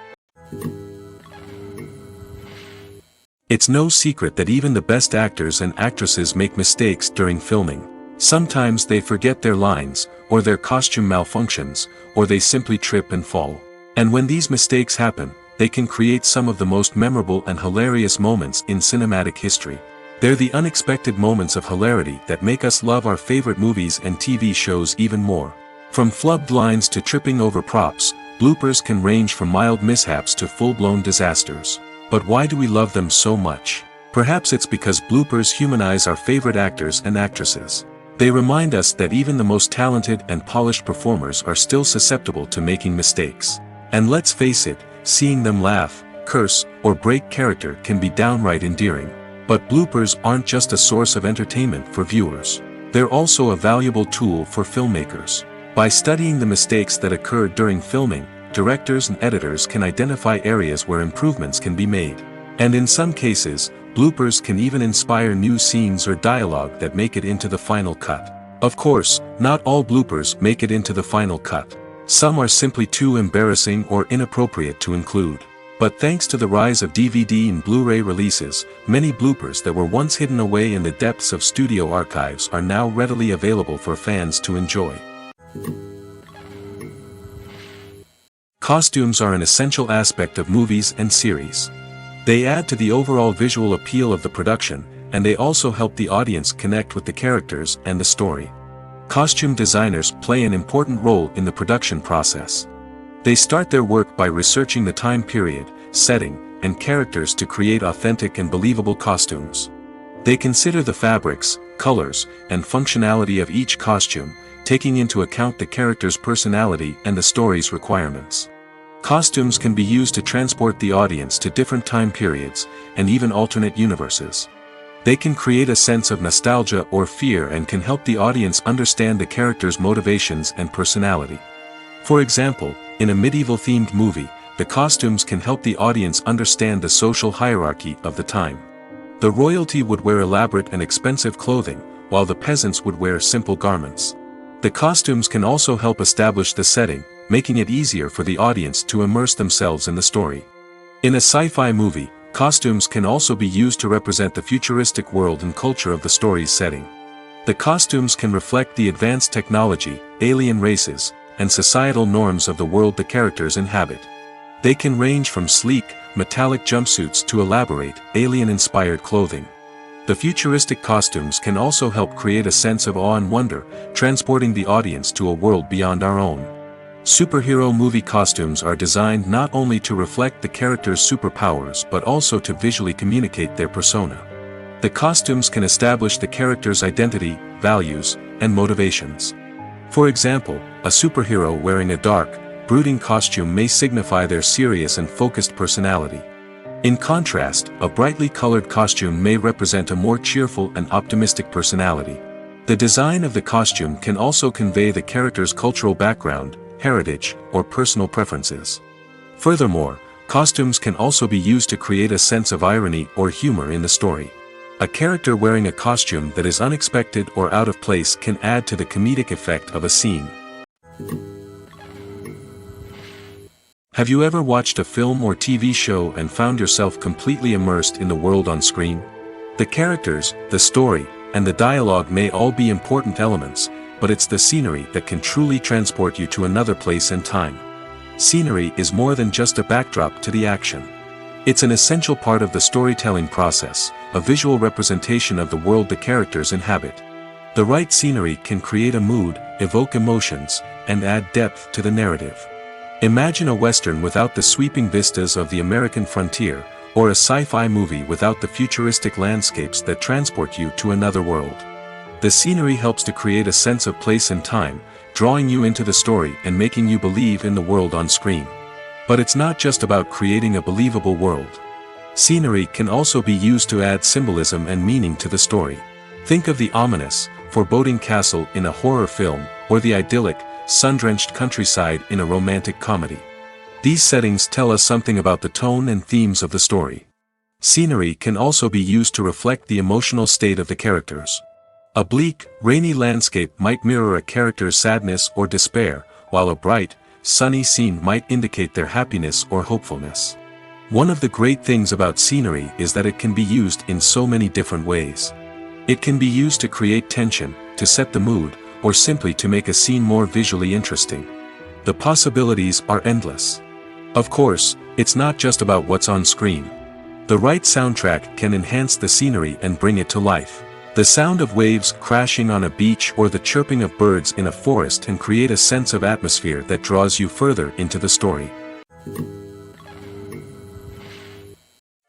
It's no secret that even the best actors and actresses make mistakes during filming. Sometimes they forget their lines, or their costume malfunctions, or they simply trip and fall. And when these mistakes happen, they can create some of the most memorable and hilarious moments in cinematic history. They're the unexpected moments of hilarity that make us love our favorite movies and TV shows even more. From flubbed lines to tripping over props, bloopers can range from mild mishaps to full-blown disasters. But why do we love them so much? Perhaps it's because bloopers humanize our favorite actors and actresses. They remind us that even the most talented and polished performers are still susceptible to making mistakes. And let's face it, seeing them laugh, curse, or break character can be downright endearing. But bloopers aren't just a source of entertainment for viewers. They're also a valuable tool for filmmakers. By studying the mistakes that occurred during filming, directors and editors can identify areas where improvements can be made. And in some cases, bloopers can even inspire new scenes or dialogue that make it into the final cut. Of course, not all bloopers make it into the final cut. Some are simply too embarrassing or inappropriate to include. But thanks to the rise of DVD and Blu-ray releases, many bloopers that were once hidden away in the depths of studio archives are now readily available for fans to enjoy. Costumes are an essential aspect of movies and series. They add to the overall visual appeal of the production, and they also help the audience connect with the characters and the story. Costume designers play an important role in the production process. They start their work by researching the time period, setting, and characters to create authentic and believable costumes. They consider the fabrics, colors, and functionality of each costume, taking into account the character's personality and the story's requirements. Costumes can be used to transport the audience to different time periods, and even alternate universes. They can create a sense of nostalgia or fear and can help the audience understand the character's motivations and personality. For example, in a medieval-themed movie, the costumes can help the audience understand the social hierarchy of the time. The royalty would wear elaborate and expensive clothing, while the peasants would wear simple garments. The costumes can also help establish the setting, making it easier for the audience to immerse themselves in the story. In a sci-fi movie, costumes can also be used to represent the futuristic world and culture of the story's setting. The costumes can reflect the advanced technology, alien races, and societal norms of the world the characters inhabit. They can range from sleek, metallic jumpsuits to elaborate, alien-inspired clothing. The futuristic costumes can also help create a sense of awe and wonder, transporting the audience to a world beyond our own. Superhero movie costumes are designed not only to reflect the character's superpowers but also to visually communicate their persona. The costumes can establish the character's identity, values, and motivations. For example, a superhero wearing a dark, brooding costume may signify their serious and focused personality. In contrast, a brightly colored costume may represent a more cheerful and optimistic personality. The design of the costume can also convey the character's cultural background, heritage, or personal preferences. Furthermore, costumes can also be used to create a sense of irony or humor in the story. A character wearing a costume that is unexpected or out of place can add to the comedic effect of a scene. Have you ever watched a film or TV show and found yourself completely immersed in the world on screen? The characters, the story, and the dialogue may all be important elements, but it's the scenery that can truly transport you to another place and time. Scenery is more than just a backdrop to the action. It's an essential part of the storytelling process, a visual representation of the world the characters inhabit. The right scenery can create a mood, evoke emotions, and add depth to the narrative. Imagine a Western without the sweeping vistas of the American frontier, or a sci-fi movie without the futuristic landscapes that transport you to another world. The scenery helps to create a sense of place and time, drawing you into the story and making you believe in the world on screen. But it's not just about creating a believable world. Scenery can also be used to add symbolism and meaning to the story. Think of the ominous, foreboding castle in a horror film, or the idyllic, sun-drenched countryside in a romantic comedy. These settings tell us something about the tone and themes of the story. Scenery can also be used to reflect the emotional state of the characters. A bleak, rainy landscape might mirror a character's sadness or despair, while a bright, sunny scene might indicate their happiness or hopefulness. One of the great things about scenery is that it can be used in so many different ways. It can be used to create tension, to set the mood, or simply to make a scene more visually interesting. The possibilities are endless. Of course, it's not just about what's on screen. The right soundtrack can enhance the scenery and bring it to life. The sound of waves crashing on a beach or the chirping of birds in a forest can create a sense of atmosphere that draws you further into the story.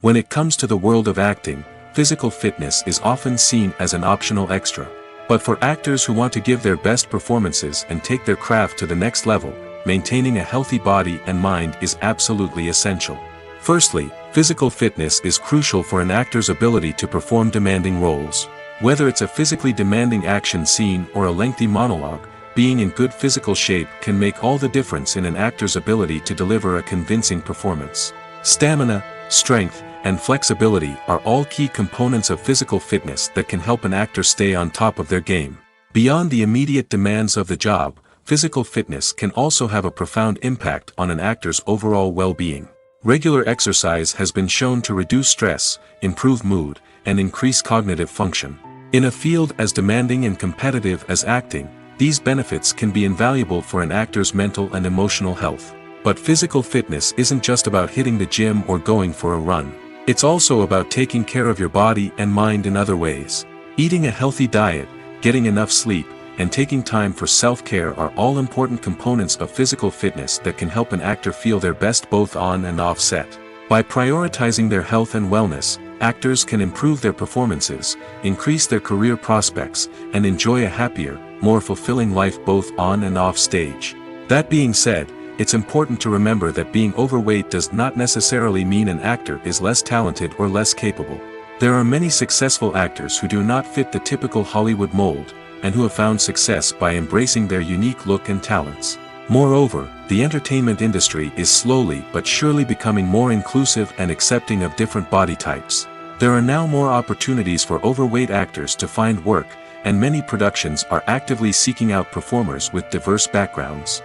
When it comes to the world of acting, physical fitness is often seen as an optional extra. But for actors who want to give their best performances and take their craft to the next level, maintaining a healthy body and mind is absolutely essential. Firstly, physical fitness is crucial for an actor's ability to perform demanding roles. Whether it's a physically demanding action scene or a lengthy monologue, being in good physical shape can make all the difference in an actor's ability to deliver a convincing performance. Stamina, strength, and flexibility are all key components of physical fitness that can help an actor stay on top of their game. Beyond the immediate demands of the job, physical fitness can also have a profound impact on an actor's overall well-being. Regular exercise has been shown to reduce stress, improve mood, and increase cognitive function. In a field as demanding and competitive as acting, these benefits can be invaluable for an actor's mental and emotional health. But physical fitness isn't just about hitting the gym or going for a run. It's also about taking care of your body and mind in other ways. Eating a healthy diet, getting enough sleep, and taking time for self-care are all important components of physical fitness that can help an actor feel their best both on and off set. By prioritizing their health and wellness, actors can improve their performances, increase their career prospects, and enjoy a happier, more fulfilling life both on and off stage. That being said, it's important to remember that being overweight does not necessarily mean an actor is less talented or less capable. There are many successful actors who do not fit the typical Hollywood mold, and who have found success by embracing their unique look and talents. Moreover, the entertainment industry is slowly but surely becoming more inclusive and accepting of different body types. There are now more opportunities for overweight actors to find work, and many productions are actively seeking out performers with diverse backgrounds.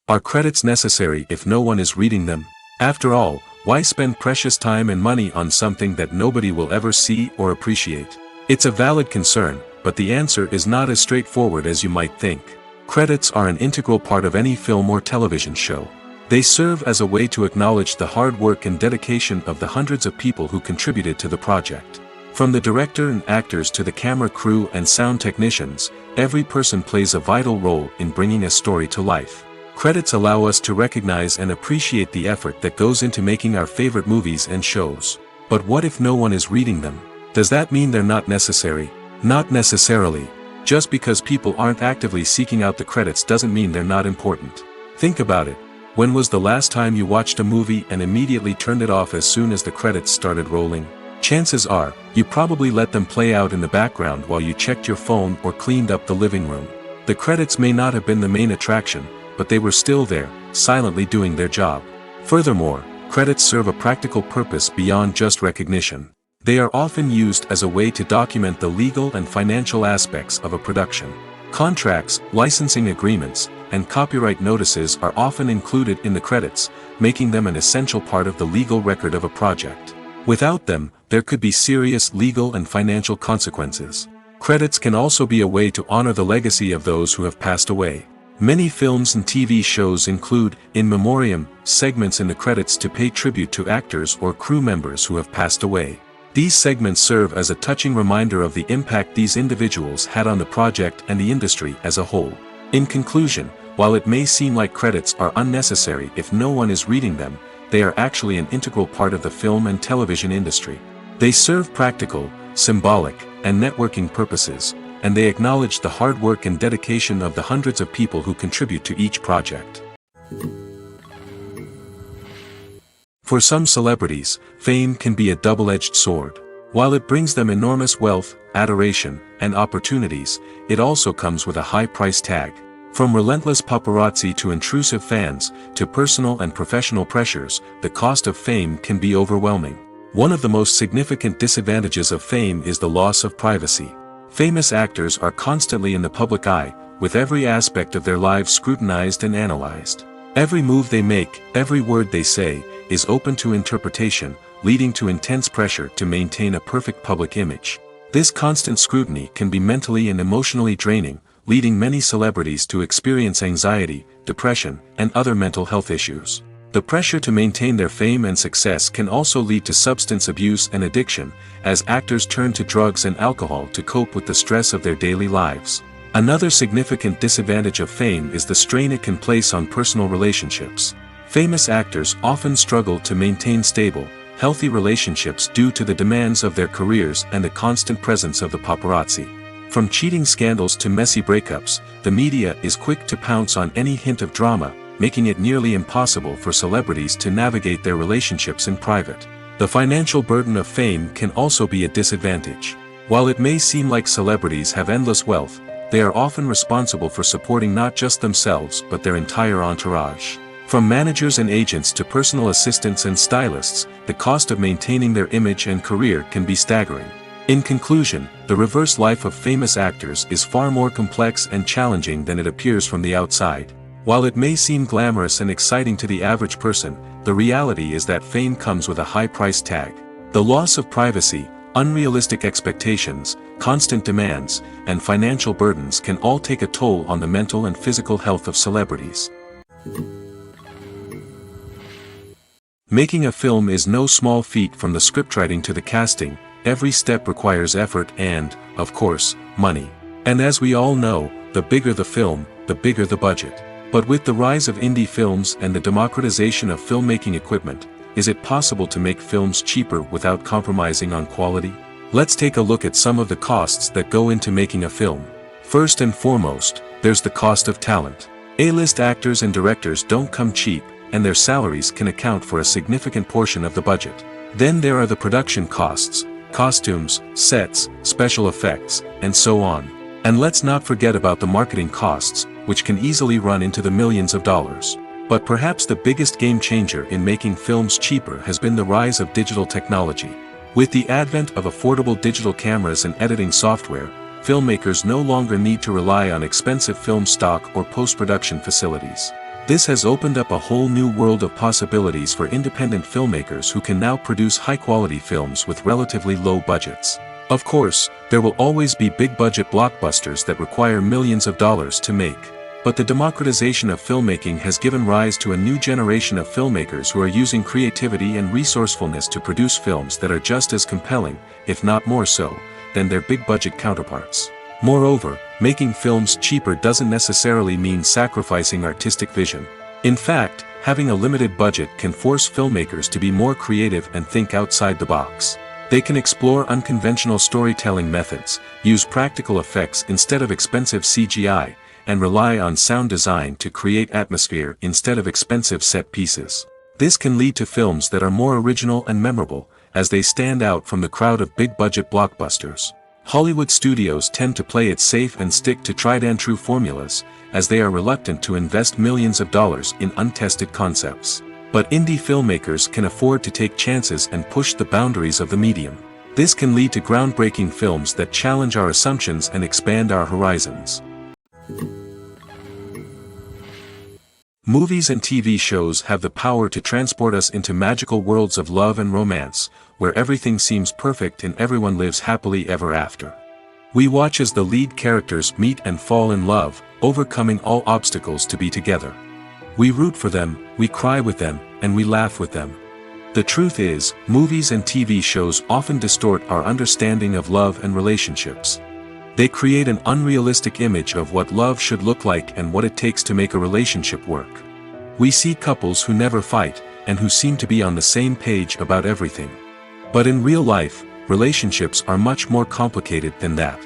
Are credits necessary if no one is reading them? After all, why spend precious time and money on something that nobody will ever see or appreciate? It's a valid concern, but the answer is not as straightforward as you might think. Credits are an integral part of any film or television show. They serve as a way to acknowledge the hard work and dedication of the hundreds of people who contributed to the project. From the director and actors to the camera crew and sound technicians, every person plays a vital role in bringing a story to life. Credits allow us to recognize and appreciate the effort that goes into making our favorite movies and shows. But what if no one is reading them? Does that mean they're not necessary? Not necessarily. Just because people aren't actively seeking out the credits doesn't mean they're not important. Think about it. When was the last time you watched a movie and immediately turned it off as soon as the credits started rolling? Chances are, you probably let them play out in the background while you checked your phone or cleaned up the living room. The credits may not have been the main attraction, but they were still there, silently doing their job. Furthermore, credits serve a practical purpose beyond just recognition. They are often used as a way to document the legal and financial aspects of a production. Contracts, licensing agreements, and copyright notices are often included in the credits, making them an essential part of the legal record of a project. Without them, there could be serious legal and financial consequences. Credits can also be a way to honor the legacy of those who have passed away. Many films and TV shows include, in memoriam, segments in the credits to pay tribute to actors or crew members who have passed away. These segments serve as a touching reminder of the impact these individuals had on the project and the industry as a whole. In conclusion, while it may seem like credits are unnecessary if no one is reading them, they are actually an integral part of the film and television industry. They serve practical, symbolic, and networking purposes, and they acknowledge the hard work and dedication of the hundreds of people who contribute to each project. For some celebrities, fame can be a double-edged sword. While it brings them enormous wealth, adoration, and opportunities, it also comes with a high price tag. From relentless paparazzi to intrusive fans, to personal and professional pressures, the cost of fame can be overwhelming. One of the most significant disadvantages of fame is the loss of privacy. Famous actors are constantly in the public eye, with every aspect of their lives scrutinized and analyzed. Every move they make, every word they say, is open to interpretation, leading to intense pressure to maintain a perfect public image. This constant scrutiny can be mentally and emotionally draining, leading many celebrities to experience anxiety, depression, and other mental health issues. The pressure to maintain their fame and success can also lead to substance abuse and addiction, as actors turn to drugs and alcohol to cope with the stress of their daily lives. Another significant disadvantage of fame is the strain it can place on personal relationships. Famous actors often struggle to maintain stable, healthy relationships due to the demands of their careers and the constant presence of the paparazzi. From cheating scandals to messy breakups, the media is quick to pounce on any hint of drama, making it nearly impossible for celebrities to navigate their relationships in private. The financial burden of fame can also be a disadvantage. While it may seem like celebrities have endless wealth, they are often responsible for supporting not just themselves but their entire entourage. From managers and agents to personal assistants and stylists, the cost of maintaining their image and career can be staggering. In conclusion, the reverse life of famous actors is far more complex and challenging than it appears from the outside. While it may seem glamorous and exciting to the average person, the reality is that fame comes with a high price tag. The loss of privacy, unrealistic expectations, constant demands, and financial burdens can all take a toll on the mental and physical health of celebrities. Making a film is no small feat. From the scriptwriting to the casting, every step requires effort and, of course, money. And as we all know, the bigger the film, the bigger the budget. But with the rise of indie films and the democratization of filmmaking equipment, is it possible to make films cheaper without compromising on quality? Let's take a look at some of the costs that go into making a film. First and foremost, there's the cost of talent. A-list actors and directors don't come cheap, and their salaries can account for a significant portion of the budget. Then there are the production costs, costumes, sets, special effects, and so on. And let's not forget about the marketing costs, which can easily run into the millions of dollars. But perhaps the biggest game changer in making films cheaper has been the rise of digital technology. With the advent of affordable digital cameras and editing software, filmmakers no longer need to rely on expensive film stock or post-production facilities. This has opened up a whole new world of possibilities for independent filmmakers who can now produce high-quality films with relatively low budgets. Of course, there will always be big-budget blockbusters that require millions of dollars to make. But the democratization of filmmaking has given rise to a new generation of filmmakers who are using creativity and resourcefulness to produce films that are just as compelling, if not more so, than their big-budget counterparts. Moreover, making films cheaper doesn't necessarily mean sacrificing artistic vision. In fact, having a limited budget can force filmmakers to be more creative and think outside the box. They can explore unconventional storytelling methods, use practical effects instead of expensive CGI, and rely on sound design to create atmosphere instead of expensive set pieces. This can lead to films that are more original and memorable, as they stand out from the crowd of big-budget blockbusters. Hollywood studios tend to play it safe and stick to tried-and-true formulas, as they are reluctant to invest millions of dollars in untested concepts. But indie filmmakers can afford to take chances and push the boundaries of the medium. This can lead to groundbreaking films that challenge our assumptions and expand our horizons. Movies and TV shows have the power to transport us into magical worlds of love and romance, where everything seems perfect and everyone lives happily ever after. We watch as the lead characters meet and fall in love, overcoming all obstacles to be together. We root for them, we cry with them, and we laugh with them. The truth is, movies and TV shows often distort our understanding of love and relationships. They create an unrealistic image of what love should look like and what it takes to make a relationship work. We see couples who never fight, and who seem to be on the same page about everything. But in real life, relationships are much more complicated than that.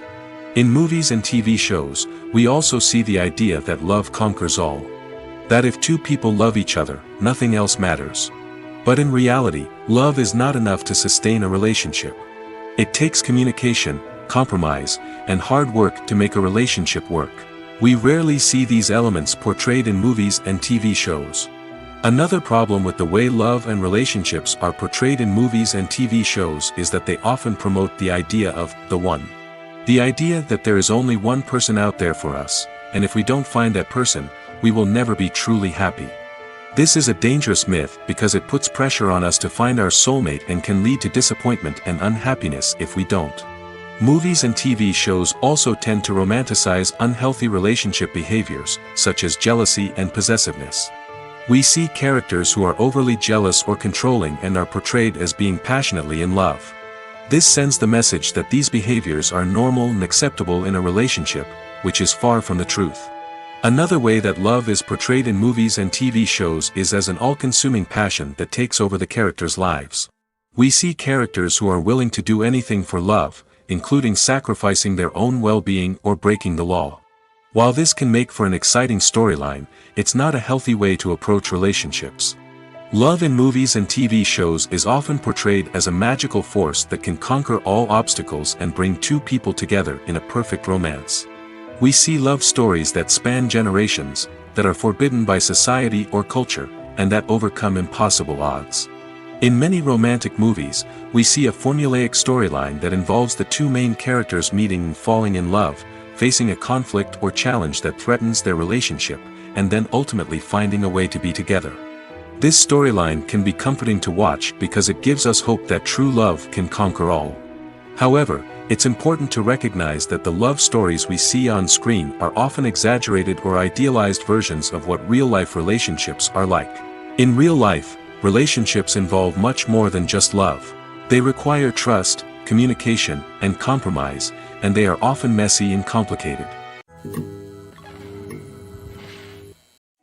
In movies and TV shows, we also see the idea that love conquers all. That if two people love each other, nothing else matters. But in reality, love is not enough to sustain a relationship. It takes communication, compromise, and hard work to make a relationship work. We rarely see these elements portrayed in movies and TV shows. Another problem with the way love and relationships are portrayed in movies and TV shows is that they often promote the idea of the one. The idea that there is only one person out there for us, and if we don't find that person, we will never be truly happy. This is a dangerous myth because it puts pressure on us to find our soulmate and can lead to disappointment and unhappiness if we don't. Movies and TV shows also tend to romanticize unhealthy relationship behaviors, such as jealousy and possessiveness. We see characters who are overly jealous or controlling and are portrayed as being passionately in love. This sends the message that these behaviors are normal and acceptable in a relationship, which is far from the truth. Another way that love is portrayed in movies and TV shows is as an all-consuming passion that takes over the characters' lives. We see characters who are willing to do anything for love, including sacrificing their own well-being or breaking the law. While this can make for an exciting storyline, it's not a healthy way to approach relationships. Love in movies and TV shows is often portrayed as a magical force that can conquer all obstacles and bring two people together in a perfect romance. We see love stories that span generations, that are forbidden by society or culture, and that overcome impossible odds. In many romantic movies, we see a formulaic storyline that involves the two main characters meeting and falling in love, facing a conflict or challenge that threatens their relationship, and then ultimately finding a way to be together. This storyline can be comforting to watch because it gives us hope that true love can conquer all. However, it's important to recognize that the love stories we see on screen are often exaggerated or idealized versions of what real-life relationships are like. In real life, relationships involve much more than just love. They require trust, communication, and compromise, and they are often messy and complicated.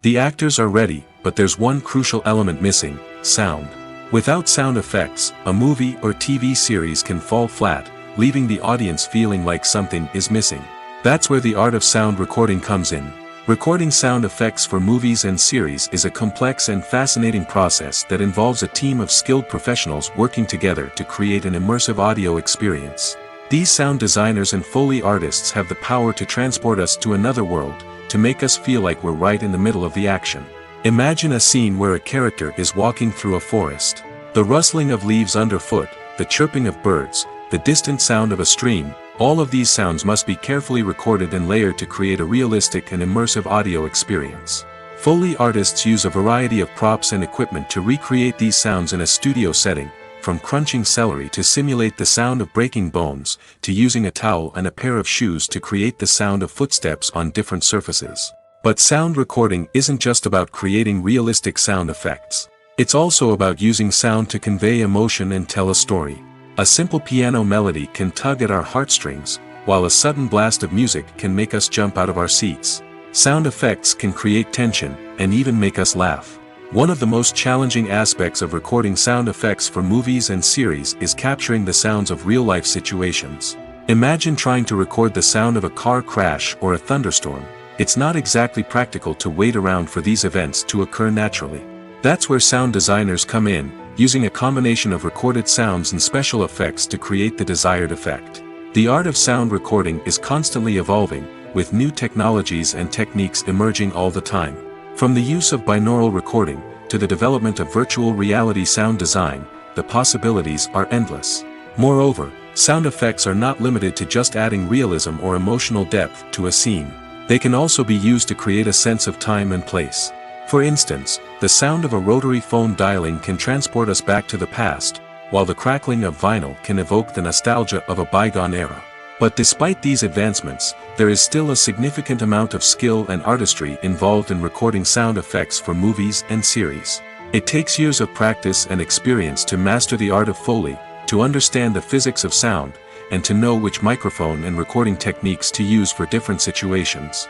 The actors are ready, but there's one crucial element missing: sound. Without sound effects, a movie or TV series can fall flat, leaving the audience feeling like something is missing. That's where the art of sound recording comes in. Recording sound effects for movies and series is a complex and fascinating process that involves a team of skilled professionals working together to create an immersive audio experience. These sound designers and Foley artists have the power to transport us to another world, to make us feel like we're right in the middle of the action. Imagine a scene where a character is walking through a forest. The rustling of leaves underfoot, the chirping of birds, the distant sound of a stream, all of these sounds must be carefully recorded and layered to create a realistic and immersive audio experience. Foley artists use a variety of props and equipment to recreate these sounds in a studio setting, from crunching celery to simulate the sound of breaking bones, to using a towel and a pair of shoes to create the sound of footsteps on different surfaces. But sound recording isn't just about creating realistic sound effects. It's also about using sound to convey emotion and tell a story. A simple piano melody can tug at our heartstrings, while a sudden blast of music can make us jump out of our seats. Sound effects can create tension, and even make us laugh. One of the most challenging aspects of recording sound effects for movies and series is capturing the sounds of real-life situations. Imagine trying to record the sound of a car crash or a thunderstorm. It's not exactly practical to wait around for these events to occur naturally. That's where sound designers come in, using a combination of recorded sounds and special effects to create the desired effect. The art of sound recording is constantly evolving, with new technologies and techniques emerging all the time. From the use of binaural recording, to the development of virtual reality sound design, the possibilities are endless. Moreover, sound effects are not limited to just adding realism or emotional depth to a scene. They can also be used to create a sense of time and place. For instance, the sound of a rotary phone dialing can transport us back to the past, while the crackling of vinyl can evoke the nostalgia of a bygone era. But despite these advancements, there is still a significant amount of skill and artistry involved in recording sound effects for movies and series. It takes years of practice and experience to master the art of Foley, to understand the physics of sound, and to know which microphone and recording techniques to use for different situations.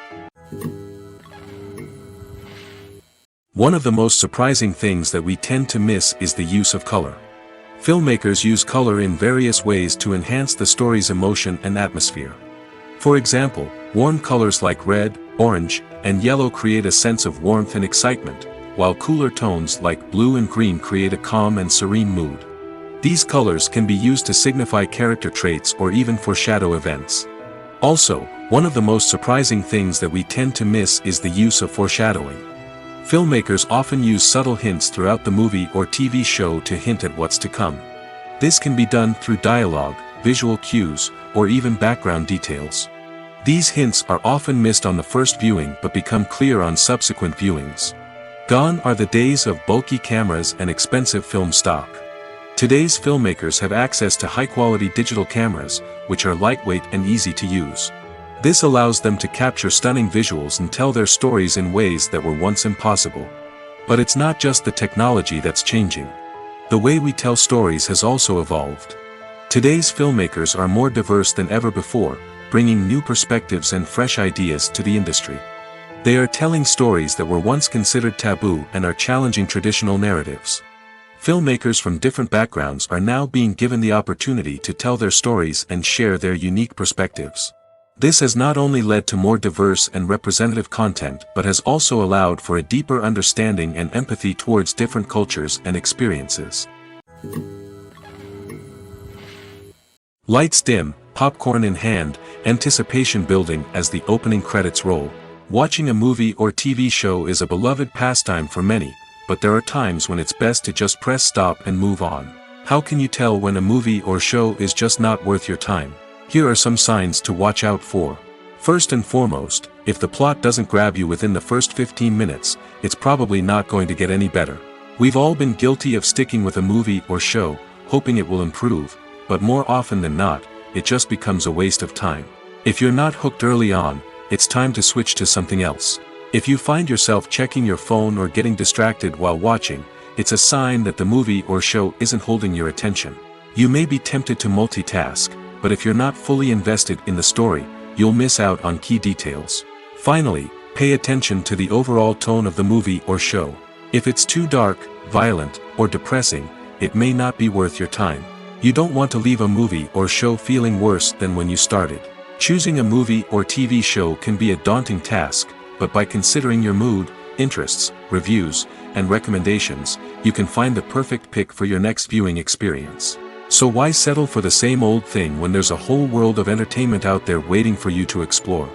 One of the most surprising things that we tend to miss is the use of color. Filmmakers use color in various ways to enhance the story's emotion and atmosphere. For example, warm colors like red, orange, and yellow create a sense of warmth and excitement, while cooler tones like blue and green create a calm and serene mood. These colors can be used to signify character traits or even foreshadow events. Also, one of the most surprising things that we tend to miss is the use of foreshadowing. Filmmakers often use subtle hints throughout the movie or TV show to hint at what's to come. This can be done through dialogue, visual cues, or even background details. These hints are often missed on the first viewing but become clear on subsequent viewings. Gone are the days of bulky cameras and expensive film stock. Today's filmmakers have access to high-quality digital cameras, which are lightweight and easy to use. This allows them to capture stunning visuals and tell their stories in ways that were once impossible. But it's not just the technology that's changing. The way we tell stories has also evolved. Today's filmmakers are more diverse than ever before, bringing new perspectives and fresh ideas to the industry. They are telling stories that were once considered taboo and are challenging traditional narratives. Filmmakers from different backgrounds are now being given the opportunity to tell their stories and share their unique perspectives. This has not only led to more diverse and representative content but has also allowed for a deeper understanding and empathy towards different cultures and experiences. Lights dim, popcorn in hand, anticipation building as the opening credits roll. Watching a movie or TV show is a beloved pastime for many, but there are times when it's best to just press stop and move on. How can you tell when a movie or show is just not worth your time? Here are some signs to watch out for. First and foremost, if the plot doesn't grab you within the first 15 minutes, it's probably not going to get any better. We've all been guilty of sticking with a movie or show, hoping it will improve, but more often than not, it just becomes a waste of time. If you're not hooked early on, it's time to switch to something else. If you find yourself checking your phone or getting distracted while watching, it's a sign that the movie or show isn't holding your attention. You may be tempted to multitask, but if you're not fully invested in the story, you'll miss out on key details. Finally, pay attention to the overall tone of the movie or show. If it's too dark, violent, or depressing, it may not be worth your time. You don't want to leave a movie or show feeling worse than when you started. Choosing a movie or TV show can be a daunting task, but by considering your mood, interests, reviews, and recommendations, you can find the perfect pick for your next viewing experience. So why settle for the same old thing when there's a whole world of entertainment out there waiting for you to explore?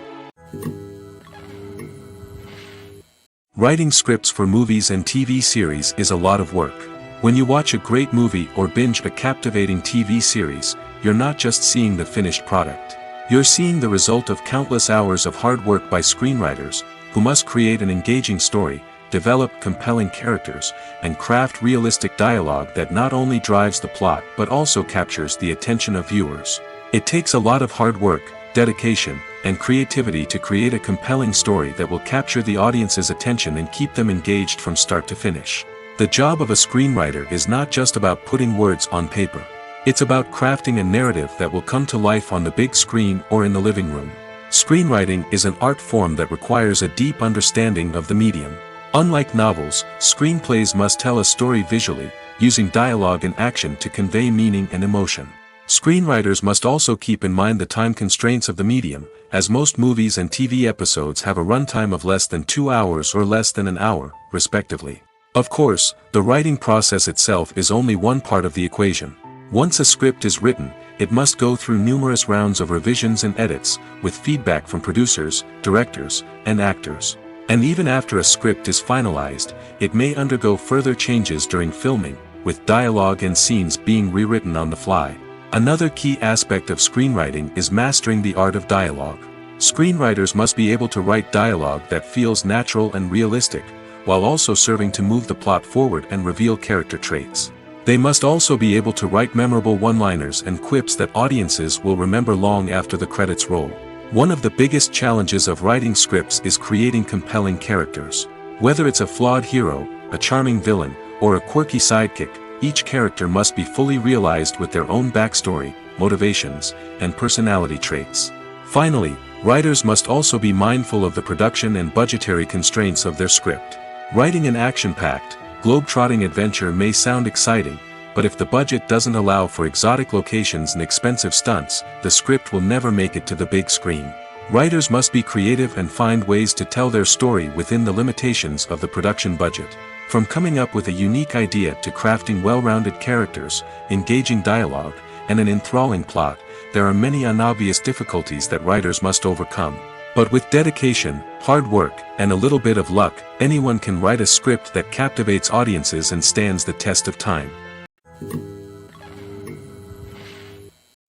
Writing scripts for movies and TV series is a lot of work. When you watch a great movie or binge a captivating TV series, you're not just seeing the finished product. You're seeing the result of countless hours of hard work by screenwriters, who must create an engaging story, develop compelling characters, and craft realistic dialogue that not only drives the plot but also captures the attention of viewers. It takes a lot of hard work, dedication, and creativity to create a compelling story that will capture the audience's attention and keep them engaged from start to finish. The job of a screenwriter is not just about putting words on paper. It's about crafting a narrative that will come to life on the big screen or in the living room. Screenwriting is an art form that requires a deep understanding of the medium. Unlike novels, screenplays must tell a story visually, using dialogue and action to convey meaning and emotion. Screenwriters must also keep in mind the time constraints of the medium, as most movies and TV episodes have a runtime of less than 2 hours or less than an hour, respectively. Of course, the writing process itself is only one part of the equation. Once a script is written, it must go through numerous rounds of revisions and edits, with feedback from producers, directors, and actors. And even after a script is finalized, it may undergo further changes during filming, with dialogue and scenes being rewritten on the fly. Another key aspect of screenwriting is mastering the art of dialogue. Screenwriters must be able to write dialogue that feels natural and realistic, while also serving to move the plot forward and reveal character traits. They must also be able to write memorable one-liners and quips that audiences will remember long after the credits roll. One of the biggest challenges of writing scripts is creating compelling characters. Whether it's a flawed hero, a charming villain, or a quirky sidekick, each character must be fully realized with their own backstory, motivations, and personality traits. Finally, writers must also be mindful of the production and budgetary constraints of their script. Writing an action-packed, globe-trotting adventure may sound exciting, but if the budget doesn't allow for exotic locations and expensive stunts, the script will never make it to the big screen. Writers must be creative and find ways to tell their story within the limitations of the production budget. From coming up with a unique idea to crafting well-rounded characters, engaging dialogue, and an enthralling plot, there are many unobvious difficulties that writers must overcome. But with dedication, hard work, and a little bit of luck, anyone can write a script that captivates audiences and stands the test of time.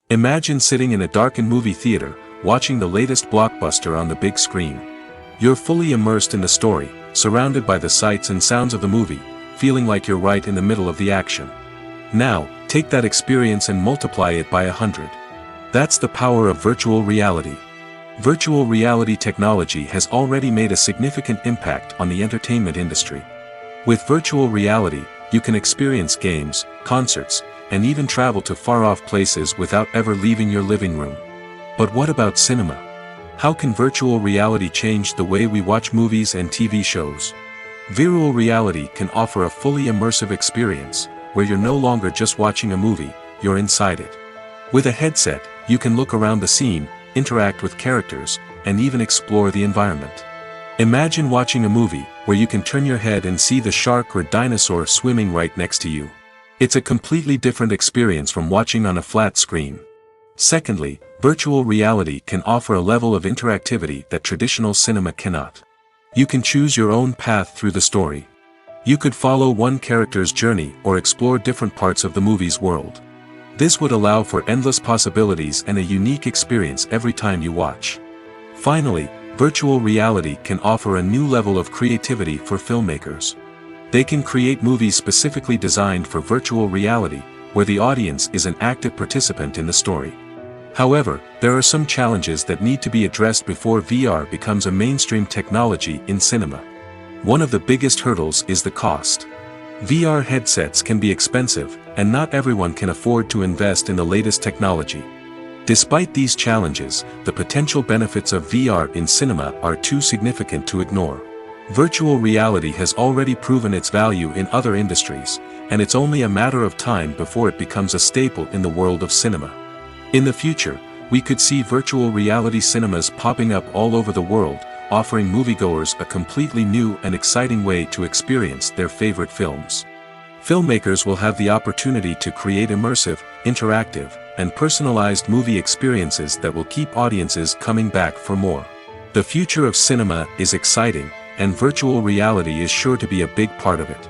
Imagine sitting in a darkened movie theater, watching the latest blockbuster on the big screen. You're fully immersed in the story, surrounded by the sights and sounds of the movie, feeling like you're right in the middle of the action. Now, take that experience and multiply it by 100. That's the power of virtual reality. Virtual reality technology has already made a significant impact on the entertainment industry. With virtual reality, you can experience games, concerts, and even travel to far-off places without ever leaving your living room. But what about cinema? How can virtual reality change the way we watch movies and TV shows? Virtual reality can offer a fully immersive experience, where you're no longer just watching a movie, you're inside it. With a headset, you can look around the scene, interact with characters, and even explore the environment. Imagine watching a movie where you can turn your head and see the shark or dinosaur swimming right next to you. It's a completely different experience from watching on a flat screen. Secondly, virtual reality can offer a level of interactivity that traditional cinema cannot. You can choose your own path through the story. You could follow one character's journey or explore different parts of the movie's world. This would allow for endless possibilities and a unique experience every time you watch. Finally, virtual reality can offer a new level of creativity for filmmakers. They can create movies specifically designed for virtual reality, where the audience is an active participant in the story. However, there are some challenges that need to be addressed before VR becomes a mainstream technology in cinema. One of the biggest hurdles is the cost. VR headsets can be expensive, and not everyone can afford to invest in the latest technology. Despite these challenges, the potential benefits of VR in cinema are too significant to ignore. Virtual reality has already proven its value in other industries, and it's only a matter of time before it becomes a staple in the world of cinema. In the future, we could see virtual reality cinemas popping up all over the world, offering moviegoers a completely new and exciting way to experience their favorite films. Filmmakers will have the opportunity to create immersive, interactive, and personalized movie experiences that will keep audiences coming back for more. The future of cinema is exciting, and virtual reality is sure to be a big part of it.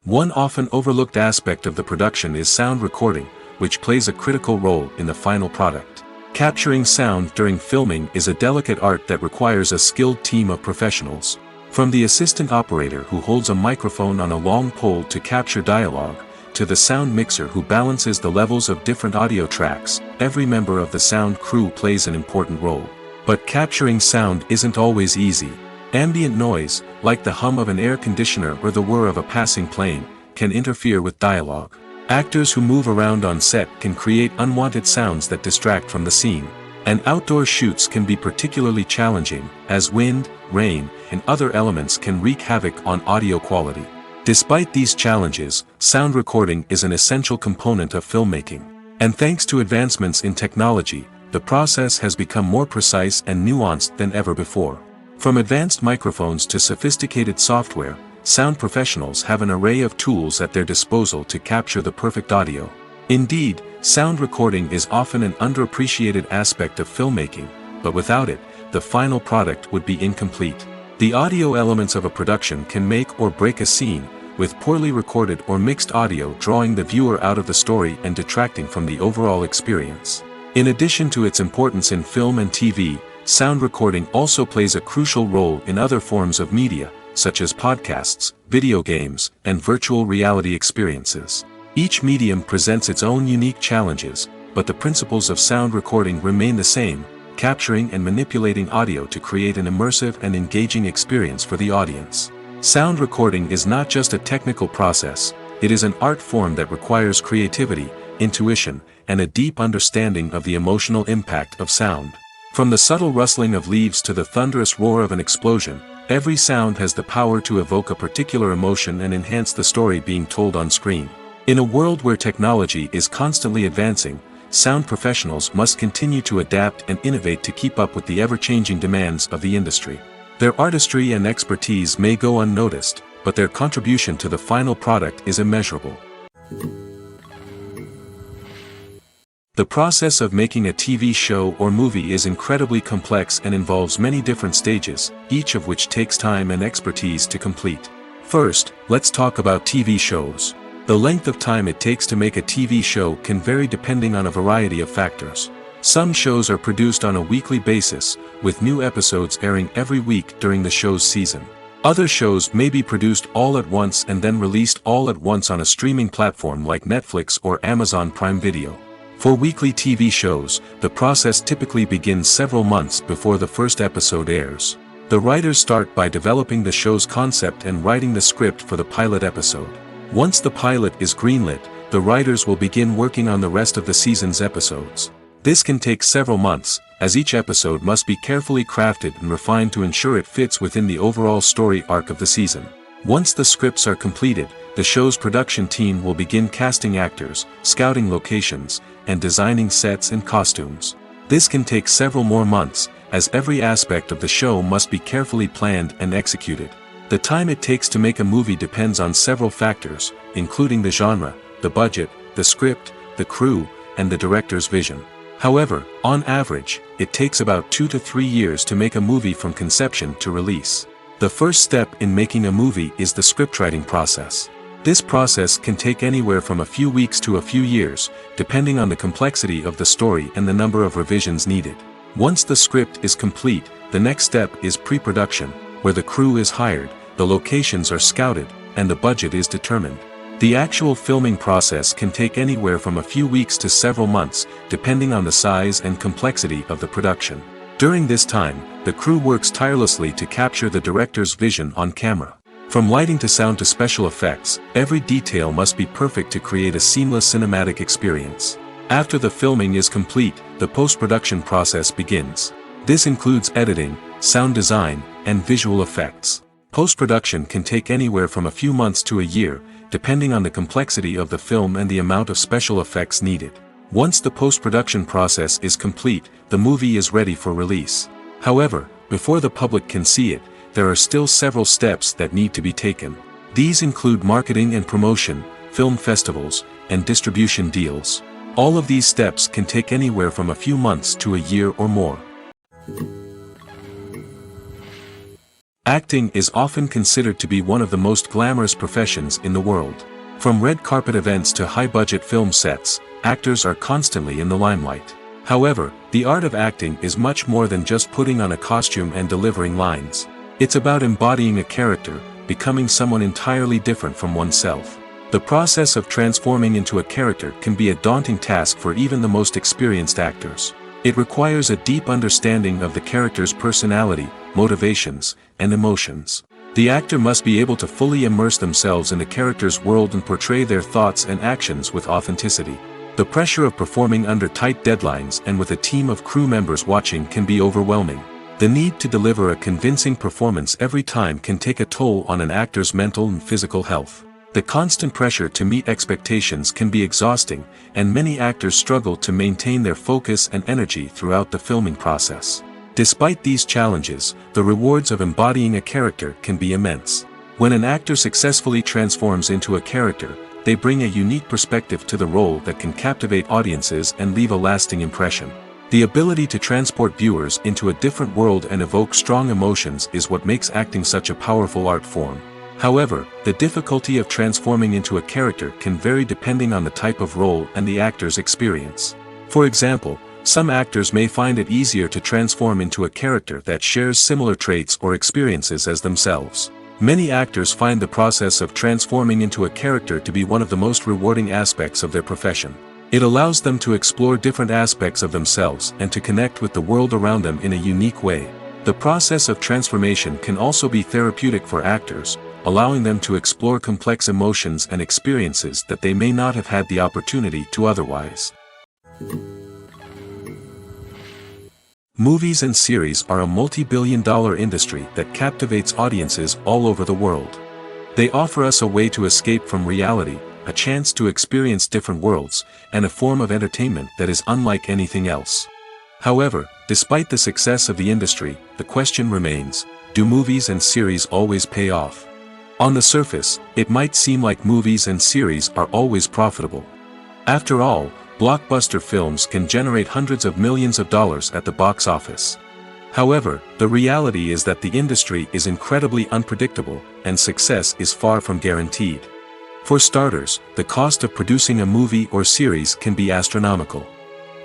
One often overlooked aspect of the production is sound recording, which plays a critical role in the final product. Capturing sound during filming is a delicate art that requires a skilled team of professionals. From the assistant operator who holds a microphone on a long pole to capture dialogue, to the sound mixer who balances the levels of different audio tracks, every member of the sound crew plays an important role. But capturing sound isn't always easy. Ambient noise, like the hum of an air conditioner or the whir of a passing plane, can interfere with dialogue. Actors who move around on set can create unwanted sounds that distract from the scene. And outdoor shoots can be particularly challenging, as wind, rain, and other elements can wreak havoc on audio quality. Despite these challenges, sound recording is an essential component of filmmaking. And thanks to advancements in technology, the process has become more precise and nuanced than ever before. From advanced microphones to sophisticated software, sound professionals have an array of tools at their disposal to capture the perfect audio. Indeed, sound recording is often an underappreciated aspect of filmmaking, but without it, the final product would be incomplete. The audio elements of a production can make or break a scene, with poorly recorded or mixed audio drawing the viewer out of the story and detracting from the overall experience. In addition to its importance in film and TV, sound recording also plays a crucial role in other forms of media, such as podcasts, video games, and virtual reality experiences. Each medium presents its own unique challenges, but the principles of sound recording remain the same, capturing and manipulating audio to create an immersive and engaging experience for the audience. Sound recording is not just a technical process, it is an art form that requires creativity, intuition, and a deep understanding of the emotional impact of sound. From the subtle rustling of leaves to the thunderous roar of an explosion, every sound has the power to evoke a particular emotion and enhance the story being told on screen. In a world where technology is constantly advancing, sound professionals must continue to adapt and innovate to keep up with the ever-changing demands of the industry. Their artistry and expertise may go unnoticed, but their contribution to the final product is immeasurable. The process of making a TV show or movie is incredibly complex and involves many different stages, each of which takes time and expertise to complete. First, let's talk about TV shows. The length of time it takes to make a TV show can vary depending on a variety of factors. Some shows are produced on a weekly basis, with new episodes airing every week during the show's season. Other shows may be produced all at once and then released all at once on a streaming platform like Netflix or Amazon Prime Video. For weekly TV shows, the process typically begins several months before the first episode airs. The writers start by developing the show's concept and writing the script for the pilot episode. Once the pilot is greenlit, the writers will begin working on the rest of the season's episodes. This can take several months, as each episode must be carefully crafted and refined to ensure it fits within the overall story arc of the season. Once the scripts are completed, the show's production team will begin casting actors, scouting locations, and designing sets and costumes. This can take several more months, as every aspect of the show must be carefully planned and executed. The time it takes to make a movie depends on several factors, including the genre, the budget, the script, the crew, and the director's vision. However, on average, it takes about 2 to 3 years to make a movie from conception to release. The first step in making a movie is the scriptwriting process. This process can take anywhere from a few weeks to a few years, depending on the complexity of the story and the number of revisions needed. Once the script is complete, the next step is pre-production, where the crew is hired, the locations are scouted, and the budget is determined. The actual filming process can take anywhere from a few weeks to several months, depending on the size and complexity of the production. During this time, the crew works tirelessly to capture the director's vision on camera. From lighting to sound to special effects, every detail must be perfect to create a seamless cinematic experience. After the filming is complete, the post-production process begins. This includes editing, sound design, and visual effects. Post-production can take anywhere from a few months to a year, depending on the complexity of the film and the amount of special effects needed. Once the post-production process is complete, the movie is ready for release. However, before the public can see it, there are still several steps that need to be taken. These include marketing and promotion, film festivals, and distribution deals. All of these steps can take anywhere from a few months to a year or more. Acting is often considered to be one of the most glamorous professions in the world. From red carpet events to high-budget film sets, actors are constantly in the limelight. However, the art of acting is much more than just putting on a costume and delivering lines. It's about embodying a character, becoming someone entirely different from oneself. The process of transforming into a character can be a daunting task for even the most experienced actors. It requires a deep understanding of the character's personality, motivations, and emotions. The actor must be able to fully immerse themselves in the character's world and portray their thoughts and actions with authenticity. The pressure of performing under tight deadlines and with a team of crew members watching can be overwhelming. The need to deliver a convincing performance every time can take a toll on an actor's mental and physical health. The constant pressure to meet expectations can be exhausting, and many actors struggle to maintain their focus and energy throughout the filming process. Despite these challenges, the rewards of embodying a character can be immense. When an actor successfully transforms into a character, they bring a unique perspective to the role that can captivate audiences and leave a lasting impression. The ability to transport viewers into a different world and evoke strong emotions is what makes acting such a powerful art form. However, the difficulty of transforming into a character can vary depending on the type of role and the actor's experience. For example, Some actors may find it easier to transform into a character that shares similar traits or experiences as themselves. Many actors find the process of transforming into a character to be one of the most rewarding aspects of their profession. It allows them to explore different aspects of themselves and to connect with the world around them in a unique way. The process of transformation can also be therapeutic for actors, allowing them to explore complex emotions and experiences that they may not have had the opportunity to otherwise. Movies and series are a multi-billion-dollar industry that captivates audiences all over the world. They offer us a way to escape from reality, a chance to experience different worlds, and a form of entertainment that is unlike anything else. However, despite the success of the industry, the question remains, do movies and series always pay off? On the surface, it might seem like movies and series are always profitable. After all, blockbuster films can generate hundreds of millions of dollars at the box office. However, the reality is that the industry is incredibly unpredictable, and success is far from guaranteed. For starters, the cost of producing a movie or series can be astronomical.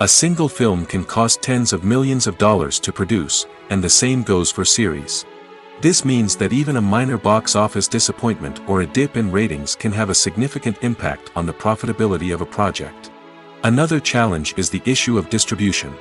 A single film can cost tens of millions of dollars to produce, and the same goes for series. This means that even a minor box office disappointment or a dip in ratings can have a significant impact on the profitability of a project. Another challenge is the issue of distribution.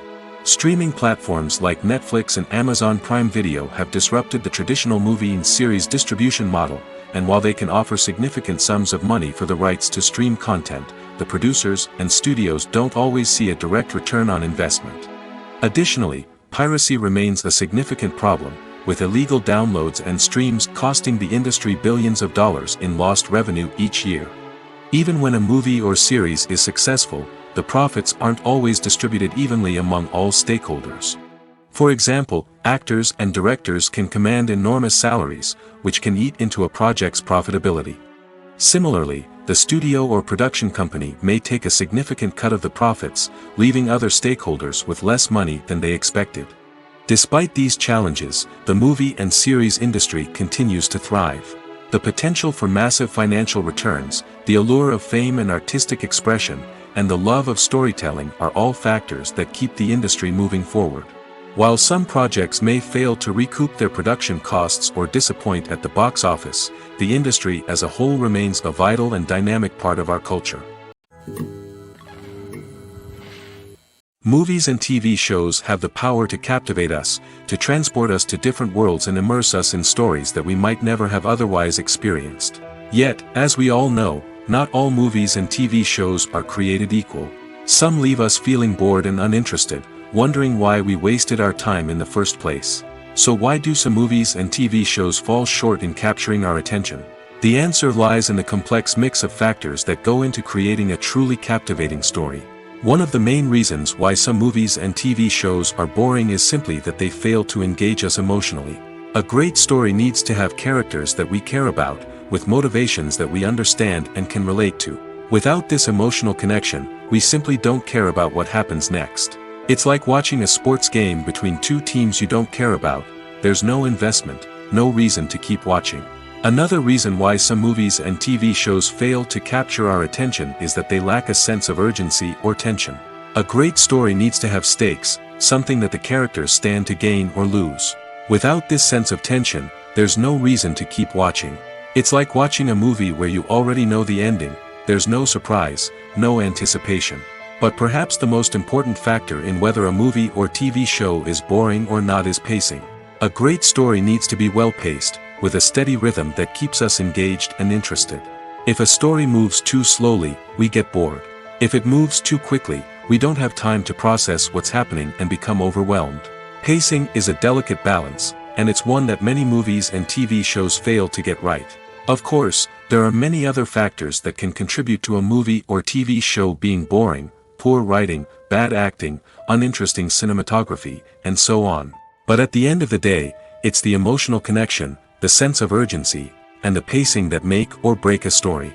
Streaming platforms like Netflix and Amazon Prime Video have disrupted the traditional movie and series distribution model, and while they can offer significant sums of money for the rights to stream content, the producers and studios don't always see a direct return on investment. Additionally, piracy remains a significant problem, with illegal downloads and streams costing the industry billions of dollars in lost revenue each year. Even when a movie or series is successful, the profits aren't always distributed evenly among all stakeholders. For example, actors and directors can command enormous salaries, which can eat into a project's profitability. Similarly, the studio or production company may take a significant cut of the profits, leaving other stakeholders with less money than they expected. Despite these challenges, the movie and series industry continues to thrive. The potential for massive financial returns, the allure of fame and artistic expression, and the love of storytelling are all factors that keep the industry moving forward. While some projects may fail to recoup their production costs or disappoint at the box office, the industry as a whole remains a vital and dynamic part of our culture. Movies and TV shows have the power to captivate us, to transport us to different worlds and immerse us in stories that we might never have otherwise experienced. Yet, as we all know, not all movies and TV shows are created equal. Some leave us feeling bored and uninterested, wondering why we wasted our time in the first place. So why do some movies and TV shows fall short in capturing our attention? The answer lies in the complex mix of factors that go into creating a truly captivating story. One of the main reasons why some movies and TV shows are boring is simply that they fail to engage us emotionally. A great story needs to have characters that we care about, with motivations that we understand and can relate to. Without this emotional connection, we simply don't care about what happens next. It's like watching a sports game between two teams you don't care about. There's no investment, no reason to keep watching. Another reason why some movies and TV shows fail to capture our attention is that they lack a sense of urgency or tension. A great story needs to have stakes, something that the characters stand to gain or lose. Without this sense of tension, there's no reason to keep watching. It's like watching a movie where you already know the ending. There's no surprise, no anticipation. But perhaps the most important factor in whether a movie or TV show is boring or not is pacing. A great story needs to be well-paced, with a steady rhythm that keeps us engaged and interested. If a story moves too slowly, we get bored. If it moves too quickly, we don't have time to process what's happening and become overwhelmed. Pacing is a delicate balance, and it's one that many movies and TV shows fail to get right. Of course, there are many other factors that can contribute to a movie or TV show being boring: poor writing, bad acting, uninteresting cinematography, and so on. But at the end of the day, it's the emotional connection, the sense of urgency, and the pacing that make or break a story.